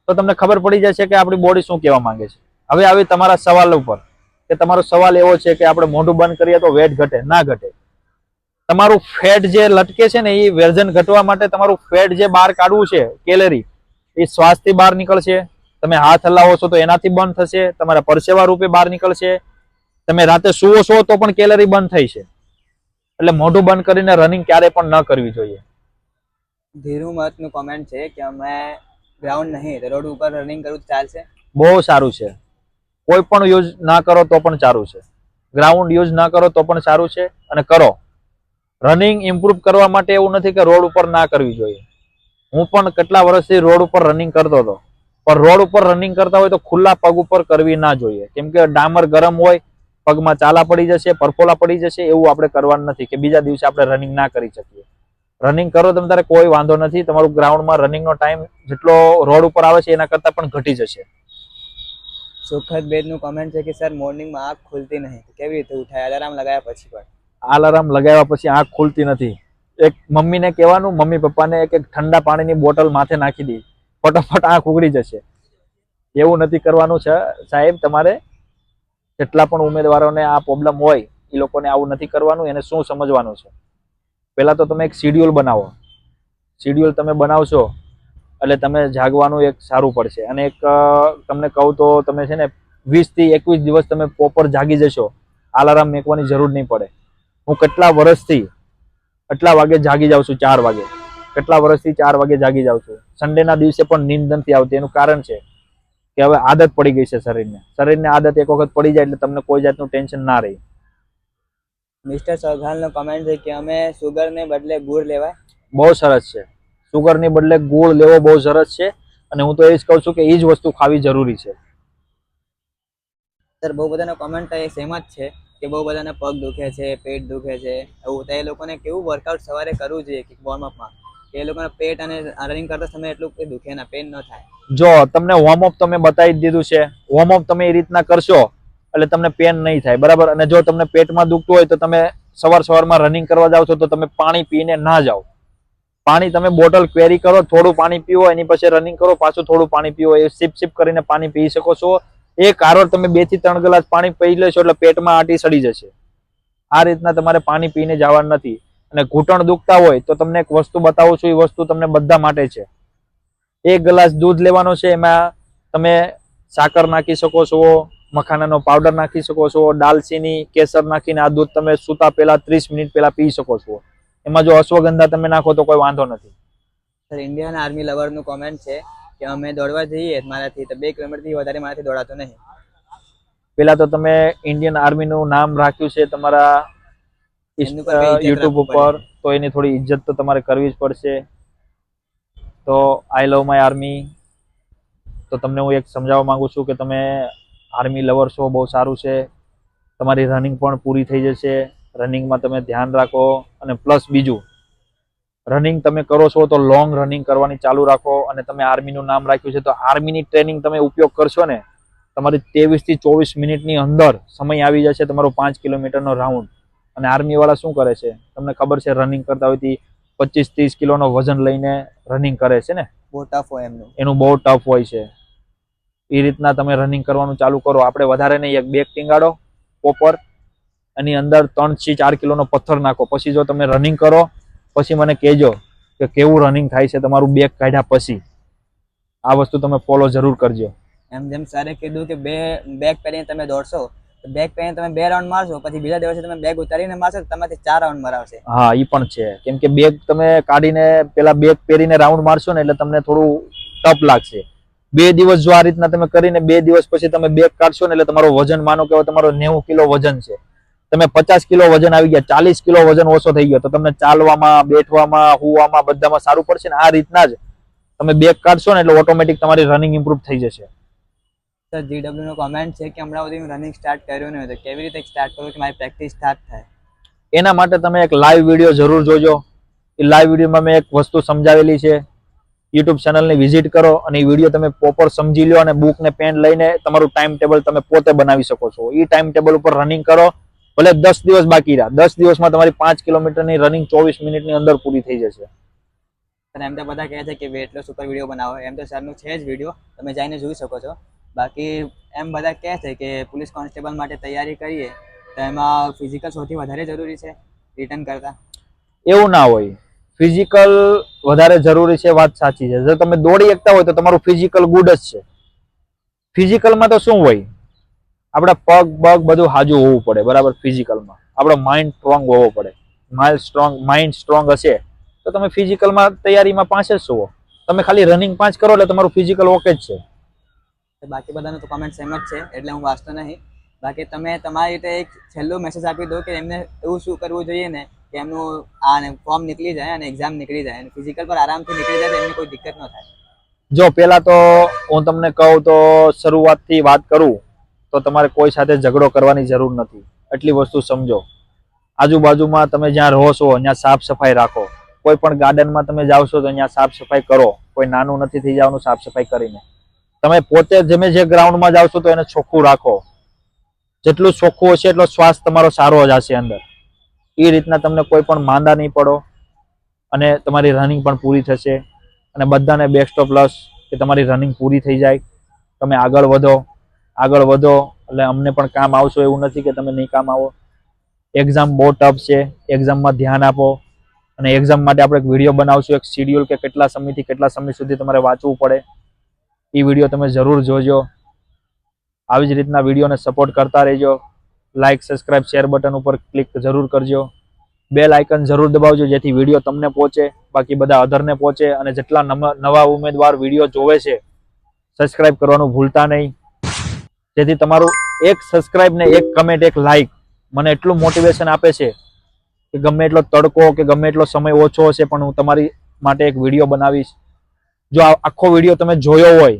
તો તમને ખબર પડી જશે કે આપણી બોડી શું કહેવા માંગે છે. હવે આવી તમારા સવાલ ઉપર કે તમારો સવાલ એવો છે કે આપણે મોઢું બંધ કરીએ તો વેટ ઘટે. ના ઘટે. તમારું ફેટ જે લટકે છે ને એ વજન ઘટવા માટે તમારું ફેટ જે બહાર કાઢવું છે કેલેરી એ શ્વાસથી બહાર નીકળશે. તમે હાથ હલાવો છો તો એનાથી બંધ થશે. તમારા પરસેવા રૂપે બહાર નીકળશે. તમે રાતે સુવો છો તો પણ કેલરી બંધ થઈ છે. એટલે મોઢું બંધ કરીને રનિંગ ક્યારે પણ ન કરવી જોઈએ. ધીરુ મતનું કોમેન્ટ છે કે અમે ગ્રાઉન્ડ નહીં તો રોડ ઉપર રનિંગ કરવું તો ચાલશે. બહુ સારું છે. કોઈ પણ યુઝ ના કરો તો પણ સારું છે. ગ્રાઉન્ડ યુઝ ના કરો તો પણ સારું છે અને કરો. રનિંગ ઇમ્પ્રુવ કરવા માટે એવું નથી કે રોડ ઉપર ના કરવી જોઈએ. હું પણ કેટલા વર્ષથી રોડ ઉપર રનિંગ કરતો હતો. પણ રોડ ઉપર રનિંગ કરતા હોય તો ખુલ્લા પગ ઉપર કરવી ના જોઈએ. કેમ કે ડામર ગરમ હોય, પગમાં ચાલા પડી જશે, પરફોલા પડી જશે. એવું આપણે કરવાનું નથી કે બીજા દિવસે આપણે રનિંગ ના કરી શકીએ. રનિંગ કરો તમે તારે કોઈ વાંધો નથી. તમારું ગ્રાઉન્ડમાં રનિંગનો ટાઈમ જેટલો રોડ ઉપર આવે છે એના કરતાં પણ ઘટી જશે. સુખદ બેદનું કોમેન્ટ છે કે સર મોર્નિંગમાં આંખ ખુલતી નહીં, કેવી રીતે ઉઠાય? અલાર્મ લગાવ્યા પછી પણ અલાર્મ લગાવ્યા પછી આંખ ખુલતી નથી. એક મમ્મીને કહેવાનું, મમ્મી પપ્પાને એક ઠંડા પાણીની બોટલ માથે નાખી દે, ફટાફટ આંખ ઉઘડી જશે. એવું નથી કરવાનું છે સાહેબ. તમારે જેટલા પણ ઉમેદવારોને આ પ્રોબ્લેમ હોય એ લોકોને આવું નથી કરવાનું. એને શું સમજવાનું છે? પહેલા તો તમે એક શિડ્યુલ બનાવો. શિડ્યુલ તમે બનાવશો એટલે તમે જાગવાનું એક સારું પડશે. અને એક તમને કહું તો તમે છે ને 20 થી 21 દિવસ તમે પ્રોપર જાગી જશો. અલાર્મ મેકવાની જરૂર નહીં પડે. હું કેટલા વર્ષથી એટલા વાગે જાગી જાઉં છું, 4 વાગે. કેટલા વર્ષથી 4 વાગે જાગી જાઉં છું. સન્ડેના દિવસે પણ નીંદ નથી આવતી. એનું કારણ છે કે હવે આદત પડી ગઈ છે શરીરને. શરીરને આદત એક વખત પડી જાય એટલે તમને કોઈ જાતનું ટેન્શન ના રહે. મિસ્ટર સૌઘાલનો કોમેન્ટ છે કે અમે સુગરને બદલે ગુળ લેવાય. બહુ સરસ છે. સુગરની બદલે ગોળ લેવો બહુ સરસ છે. અને હું તો એ જ કહું છું કે એ જ વસ્તુ ખાવી જરૂરી છે. સર બહુ બધાના કોમેન્ટ સેમ જ છે કે બહુ બધાના પગ દુખે છે, પેટ દુખે છે. એવું તો એ લોકોને કેવું વર્કઆઉટ સવારે કરવું જોઈએ કે વોર્મઅપમાં કે એ લોકોના પેટ અને રનિંગ કરતા સમયે એટલું કંઈ દુખે ના, પેન ન થાય. જો તમને વોર્મઅપ તમે બતાવી જ દીધું છે. વોર્મઅપ તમે એ રીતના કરશો એટલે તમને પેન નહીં થાય. બરાબર? અને જો તમને પેટમાં દુખતું હોય તો તમે સવારમાં રનિંગ કરવા જાવ છો તો તમે પાણી પીને ના જાઓ. પાણી તમે બોટલ કેરી કરો, થોડું પાણી પીવો, એની પછી રનિંગ કરો, પાછું થોડું પાણી પીવો. એ સિપ કરીને પાણી પી શકો છો. એક આરોર તમે 2 થી 3 ગ્લાસ પાણી પી લેશો એટલે પેટમાં આટી સડી જશે. આ રીતના તમારે પાણી પીને જવાનું નથી. અને ઘૂંટણ દુખતા હોય તો તમને એક વસ્તુ બતાવું છું. એ વસ્તુ તમને બધા માટે છે. 1 ગ્લાસ દૂધ લેવાનો છે. એમાં તમે સાકર નાખી શકો છો, મખાનાનો પાવડર નાખી શકો છો, દાલચીની, કેસર નાખીને આ દૂધ તમે સૂતા પહેલા 30 મિનિટ પહેલા પી શકો છો. એમાં જો અશ્વગંધા તમે નાખો તો કોઈ વાંધો નથી. સર ઇન્ડિયન આર્મી લવરનું કોમેન્ટ છે કે અમે દોડવા જઈએ મારાથી તો 2 કિલોમીટરથી વધારે મારાથી દોડાતો નહીં. પેલા તો તમે ઇન્ડિયન આર્મી નું નામ રાખ્યું છે તમારા એમની પર કઈ ઇજ્જત યુટ્યુબ રાખવું ઉપર, પડે. તો એની થોડી ઇજ્જત તો તમારે કરવી જ પડશે. તો આઈ લવ માય આર્મી. તો તમને હું એક સમજાવવા માંગુ છું કે તમે આર્મી લવર છો, બહુ સારું છે. તમારી રનિંગ પણ પૂરી થઈ જશે. રનિંગમાં તમે ધ્યાન રાખો. અને પ્લસ બીજું, રનિંગ તમે કરો છો તો લોંગ રનિંગ કરવાની ચાલુ રાખો. અને તમે આર્મીનું નામ રાખ્યું છે તો આર્મીની ટ્રેનિંગ તમે ઉપયોગ કરશો ને, તમારી 23 થી 24 મિનિટની અંદર સમય આવી જશે તમારો 5 કિલોમીટરનો રાઉન્ડ. અને આર્મી વાળા શું કરે છે તમને ખબર છે, રનિંગ કરતા હોય 25-30 કિલોનો વજન લઈને રનિંગ કરે છે ને, બહુ ટફ હોય એમનું. એનું બહુ ટફ હોય છે. એ રીતના તમે રનિંગ કરવાનું ચાલુ કરો. આપણે વધારે નહીં, એક બેગ ટીંગાડો પોપર, એની અંદર 3 થી 4 કિલોનો પથ્થર નાખો. પછી જો તમે રનિંગ કરો પછી મને કહેજો કે કેવું રનિંગ થાય છે તમારું બેગ કાઢ્યા પછી. આ વસ્તુ તમે ફોલો જરૂર કરજો. એમ જેમ સરે કીધું કે બેગ પહેરીને તમે દોડશો તો બેગ પહેરીને તમે 2 રાઉન્ડ મારશો, પછી બીજા દિવસે તમે બેગ ઉતારીને મારશો તો તમારાથી 4 રાઉન્ડ મરાવશે. હા, એ પણ છે. કેમ કે બેગ તમે કાઢીને પેલા બેગ પહેરીને રાઉન્ડ મારશો ને એટલે તમને થોડું ટફ લાગશે. 2 દિવસ જો આ રીતના તમે કરીને 2 દિવસ પછી તમે બેગ કાઢશો ને એટલે તમારો વજન, માનો કે તમારો 90 કિલો વજન છે, તમે 50 કિલો વજન આવી ગયા, 40 કિલો વજન ઓછો થઈ ગયો, તો તમને ચાલવામાં, બેઠવામાં, હુવામાં બધામાં સારું પડશે ને. આ રીતના જ તમે બેગ કાઢશો ને એટલે ઓટોમેટિક તમારી રનિંગ ઇમ્પ્રુવ થઈ જશે. સર જીડબ્લ્યુ નો કોમેન્ટ છે કે હમણાં સુધી હું રનિંગ સ્ટાર્ટ કર્યું નહીં, તો કેવી રીતે સ્ટાર્ટ કરું કે મારી પ્રેક્ટિસ સ્ટાર્ટ થાય? એના માટે તમે એક લાઈવ વિડીયો જરૂર જોજો. એ લાઈવ વિડીયોમાં મેં એક વસ્તુ સમજાવેલી છે. યુટ્યુબ ચેનલની વિઝિટ કરો અને એ વિડીયો તમે પ્રોપર સમજી લો અને બુક ને પેન લઈને તમારું ટાઈમ ટેબલ તમે પોતે બનાવી શકો છો. એ ટાઈમ ટેબલ ઉપર રનિંગ કરો. ભલે 10 દિવસ બાકી રહ્યા, 10 દિવસમાં તમારી 5 કિલોમીટરની રનિંગ 24 મિનિટની અંદર પૂરી થઈ જશે. અને એમ તો બધા કહે છે કે વેટ લોસ ઉપર વિડીયો બનાવો. એમ તો સરનું છે જ વિડીયો, તમે જઈને જોઈ શકો છો. બાકી એમ બધા કહે છે કે પોલીસ કોન્સ્ટેબલ માટે તૈયારી કરીએ તો એમાં ફિઝિકલ સૌથી વધારે જરૂરી છે રિટર્ન કરતા. એવું ના હોય. ફિઝિકલ વધારે જરૂરી છે, વાત સાચી છે. જો તમે દોડી શકતા હોય તો તમારું ફિઝિકલ ગુડ જ છે. ફિઝિકલમાં તો શું હોય, આપણા પગ બધું હાજુ હોવું પડે, બરાબર. ફિઝિકલમાં આપણો માઇન્ડ સ્ટ્રોંગ હોવો પડે. માઇન્ડ સ્ટ્રોંગ હશે તો તમે ફિઝિકલમાં તૈયારીમાં 5 જ છો. તમે ખાલી રનિંગ 5 કરો એટલે તમારું ફિઝિકલ ઓકે જ છે. બાકી બધાનું તો કમેન્ટ સેમ જ છે એટલે હું વાંચતો નહીં. બાકી તમે તમારી રીતે એક છેલ્લો મેસેજ આપી દો કે એમને એવું શું કરવું જોઈએ ને કે એમનું આ ફોર્મ નીકળી જાય અને એક્ઝામ નીકળી જાય અને ફિઝિકલ પર આરામથી નીકળી જાય તો એમને કોઈ દિક્કત ન થાય. જો પેલા તો હું તમને કહું તો શરૂઆતથી વાત કરું તો તમારે કોઈ સાથે ઝઘડો કરવાની જરૂર નથી. એટલી વસ્તુ સમજો. આજુબાજુમાં તમે જ્યાં રહો છો ત્યાં સાફ સફાઈ રાખો. કોઈ પણ ગાર્ડનમાં તમે જાઓ છો તો ત્યાં સાફ સફાઈ કરો. કોઈ નાનું નથી થઈ જવાનું સાફ સફાઈ કરીને. તમે પોતે જેમે જે ગ્રાઉન્ડમાં જાઓ છો તો એને ચોખ્ખું રાખો. જેટલું ચોખ્ખું હશે એટલો શ્વાસ તમારો સારો જ હશે અંદર. એ રીતના તમને કોઈ પણ માંદા નહીં પડો અને તમારી રનિંગ પણ પૂરી થશે. અને બધાને બેસ્ટ ઓફ લક કે તમારી રનિંગ પૂરી થઈ જાય, તમે આગળ વધો એટલે અમને પણ કામ આવશો. એવું નથી કે તમે નહીં કામ આવો. એક્ઝામ બહુ ટફ છે, એક્ઝામમાં ધ્યાન આપો. અને એક્ઝામ માટે આપણે એક વિડીયો બનાવશું, એક શિડ્યુલ કે કેટલા સમયથી કેટલા સમય સુધી તમારે વાંચવું પડે. એ વિડીયો તમે જરૂર જોજો. આવી જ રીતના વિડીયોને સપોર્ટ કરતા રહેજો. લાઇક, સબસ્ક્રાઇબ, શેર બટન ઉપર ક્લિક જરૂર કરજો. બેલ આઇકન જરૂર દબાવજો જેથી વિડીયો તમને પહોંચે, બાકી બધા અધરને પહોંચે. અને જેટલા નવા ઉમેદવાર વિડીયો જોવે છે સબસ્ક્રાઇબ કરવાનું ભૂલતા નહીં. જેથી તમારું એક સબસ્ક્રાઇબ ને એક કમેન્ટ, એક લાઇક મને એટલું મોટિવેશન આપે છે કે ગમે એટલો તડકો કે ગમે એટલો સમય ઓછો હશે પણ હું તમારી માટે એક વિડીયો બનાવીશ. જો આખો વિડીયો તમે જોયો હોય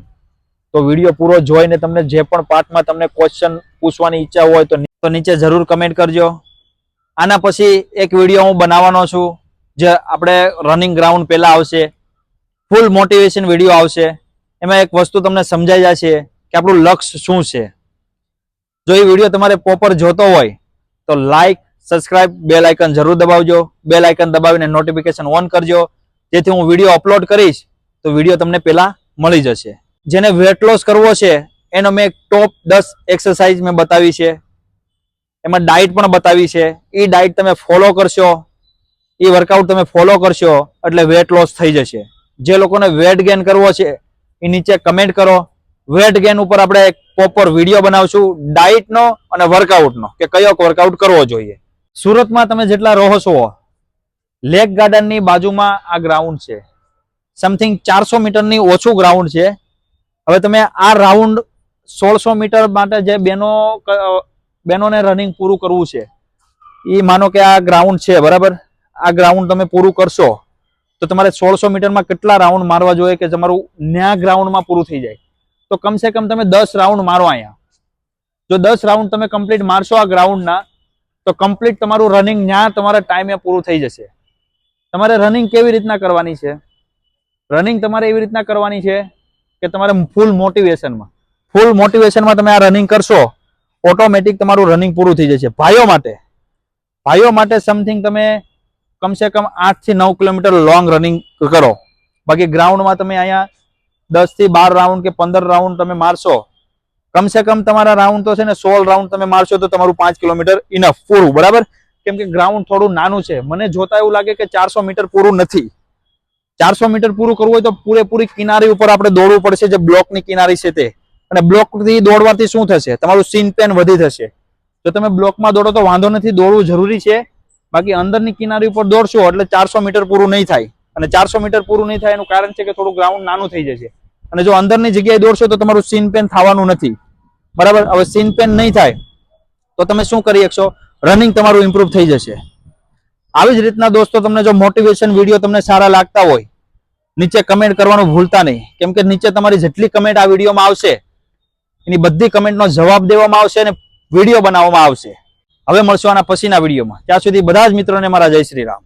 તો વિડીયો પૂરો જોઈને તમને જે પણ પાર્ટમાં તમને ક્વેશ્ચન પૂછવાની ઈચ્છા હોય તો નીચે જરૂર કમેન્ટ કરજો. આના પછી એક વિડીયો હું બનાવવાનો છું જે આપણે રનિંગ ગ્રાઉન્ડ પહેલા આવશે, ફૂલ મોટિવેશન વિડીયો આવશે. એમાં એક વસ્તુ તમને સમજાઈ જશે કે આપણું લક્ષ્ય શું છે. જો એ વિડીયો તમારે પ્રોપર જોતો હોય તો લાઈક, સબસ્ક્રાઇબ, બેલ આઇકન જરૂર દબાવજો. બેલ આઇકન દબાવીને નોટિફિકેશન ઓન કરજો જેથી હું વિડીયો અપલોડ કરીશ તો વિડીયો તમને પહેલા મળી જશે. જેને વેટ લોસ કરવો છે એનો મેં ટોપ 10 એક્સરસાઇઝ મેં બતાવી છે. એમાં ડાયટ પણ બતાવી છે. એ ડાયટ તમે ફોલો કરશો, એ વર્કઆઉટ તમે ફોલો કરશો એટલે વેટ લોસ થઈ જશે. જે લોકોને વેટ ગેઇન કરવો છે એ નીચે કમેન્ટ કરો. વેટ ગેઇન ઉપર આપણે એક પ્રોપર વિડીયો બનાવશું ડાયટનો અને વર્કઆઉટનો કે કયો વર્કઆઉટ કરવો જોઈએ. સુરતમાં તમે જેટલા રહો છો લેક ગાર્ડનની બાજુમાં આ ગ્રાઉન્ડ છે. સમથિંગ 400 મીટરની ઓછું ગ્રાઉન્ડ છે. હવે તમે આ રાઉન્ડ 1600 મીટર માટે જે બહેનોને રનિંગ પૂરું કરવું છે, એ માનો કે આ ગ્રાઉન્ડ છે બરાબર, આ ગ્રાઉન્ડ તમે પૂરું કરશો તો તમારે 1600 મીટરમાં કેટલા રાઉન્ડ મારવા જોઈએ કે તમારું ન્યા ગ્રાઉન્ડમાં પૂરું થઈ જાય? તો કમસે કમ તમે 10 રાઉન્ડ મારો અહીંયા. જો 10 રાઉન્ડ તમે કમ્પ્લીટ મારશો આ ગ્રાઉન્ડના, તો કમ્પ્લીટ તમારું રનિંગ ન્યા તમારા ટાઈમે પૂરું થઈ જશે. તમારે રનિંગ કેવી રીતના કરવાની છે? રનિંગ તમારે એવી રીતના કરવાની છે કે તમારે ફૂલ મોટિવેશનમાં તમે આ રનિંગ કરશો, ઓટોમેટિક તમારું રનિંગ પૂરું થઈ જશે. ભાઈઓ માટે સમથિંગ તમે કમસે કમ 8 થી 9 કિલોમીટર લોંગ રનિંગ કરો. બાકી ગ્રાઉન્ડમાં તમે અહીંયા 10 થી 12 રાઉન્ડ કે 15 રાઉન્ડ તમે મારશો, કમસે કમ તમારા રાઉન્ડ તો છે ને 16 રાઉન્ડ તમે મારશો તો તમારું 5 કિલોમીટર ઇનફ પૂરું, બરાબર. કેમ કે ગ્રાઉન્ડ થોડું નાનું છે. મને જોતા એવું લાગે કે 400 મીટર પૂરું નથી. 400 મીટર પૂરું કરવું હોય તો પૂરેપૂરી કિનારી ઉપર આપણે દોડવું પડશે, જે બ્લોકની કિનારી છે તે. અને બ્લોકથી દોડવાથી શું થશે? તમારું સીન પેન વધી થશે. જો તમે બ્લોકમાં દોડો તો વાંધો નથી, દોડવું જરૂરી છે. બાકી અંદરની કિનારી ઉપર દોડશો એટલે 400 મીટર પૂરું નહીં થાય. અને 400 મીટર પૂરું નહીં થાય એનું કારણ છે કે થોડું ગ્રાઉન્ડ નાનું થઈ જશે. અને જો અંદરની જગ્યાએ દોડશો તો તમારું સીન પેન થવાનું નથી, બરાબર. હવે સીન પેન નહીં થાય તો તમે શું કરી શકશો? રનિંગ તમારું ઇમ્પ્રુવ થઈ જશે. આવી જ રીતના દોસ્તો, તમને જો મોટિવેશન વિડીયો તમને સારા લાગતા હોય, નીચે કમેન્ટ કરવાનું ભૂલતા નહીં. કેમ કે નીચે તમારી જેટલી કમેન્ટ આ વિડીયોમાં આવશે એની બધી કમેન્ટનો જવાબ દેવામાં આવશે અને વિડીયો બનાવવામાં આવશે. હવે મળશું આના પછીના વિડીયોમાં. ત્યાં સુધી બધા જ મિત્રોને મારા જય શ્રી રામ.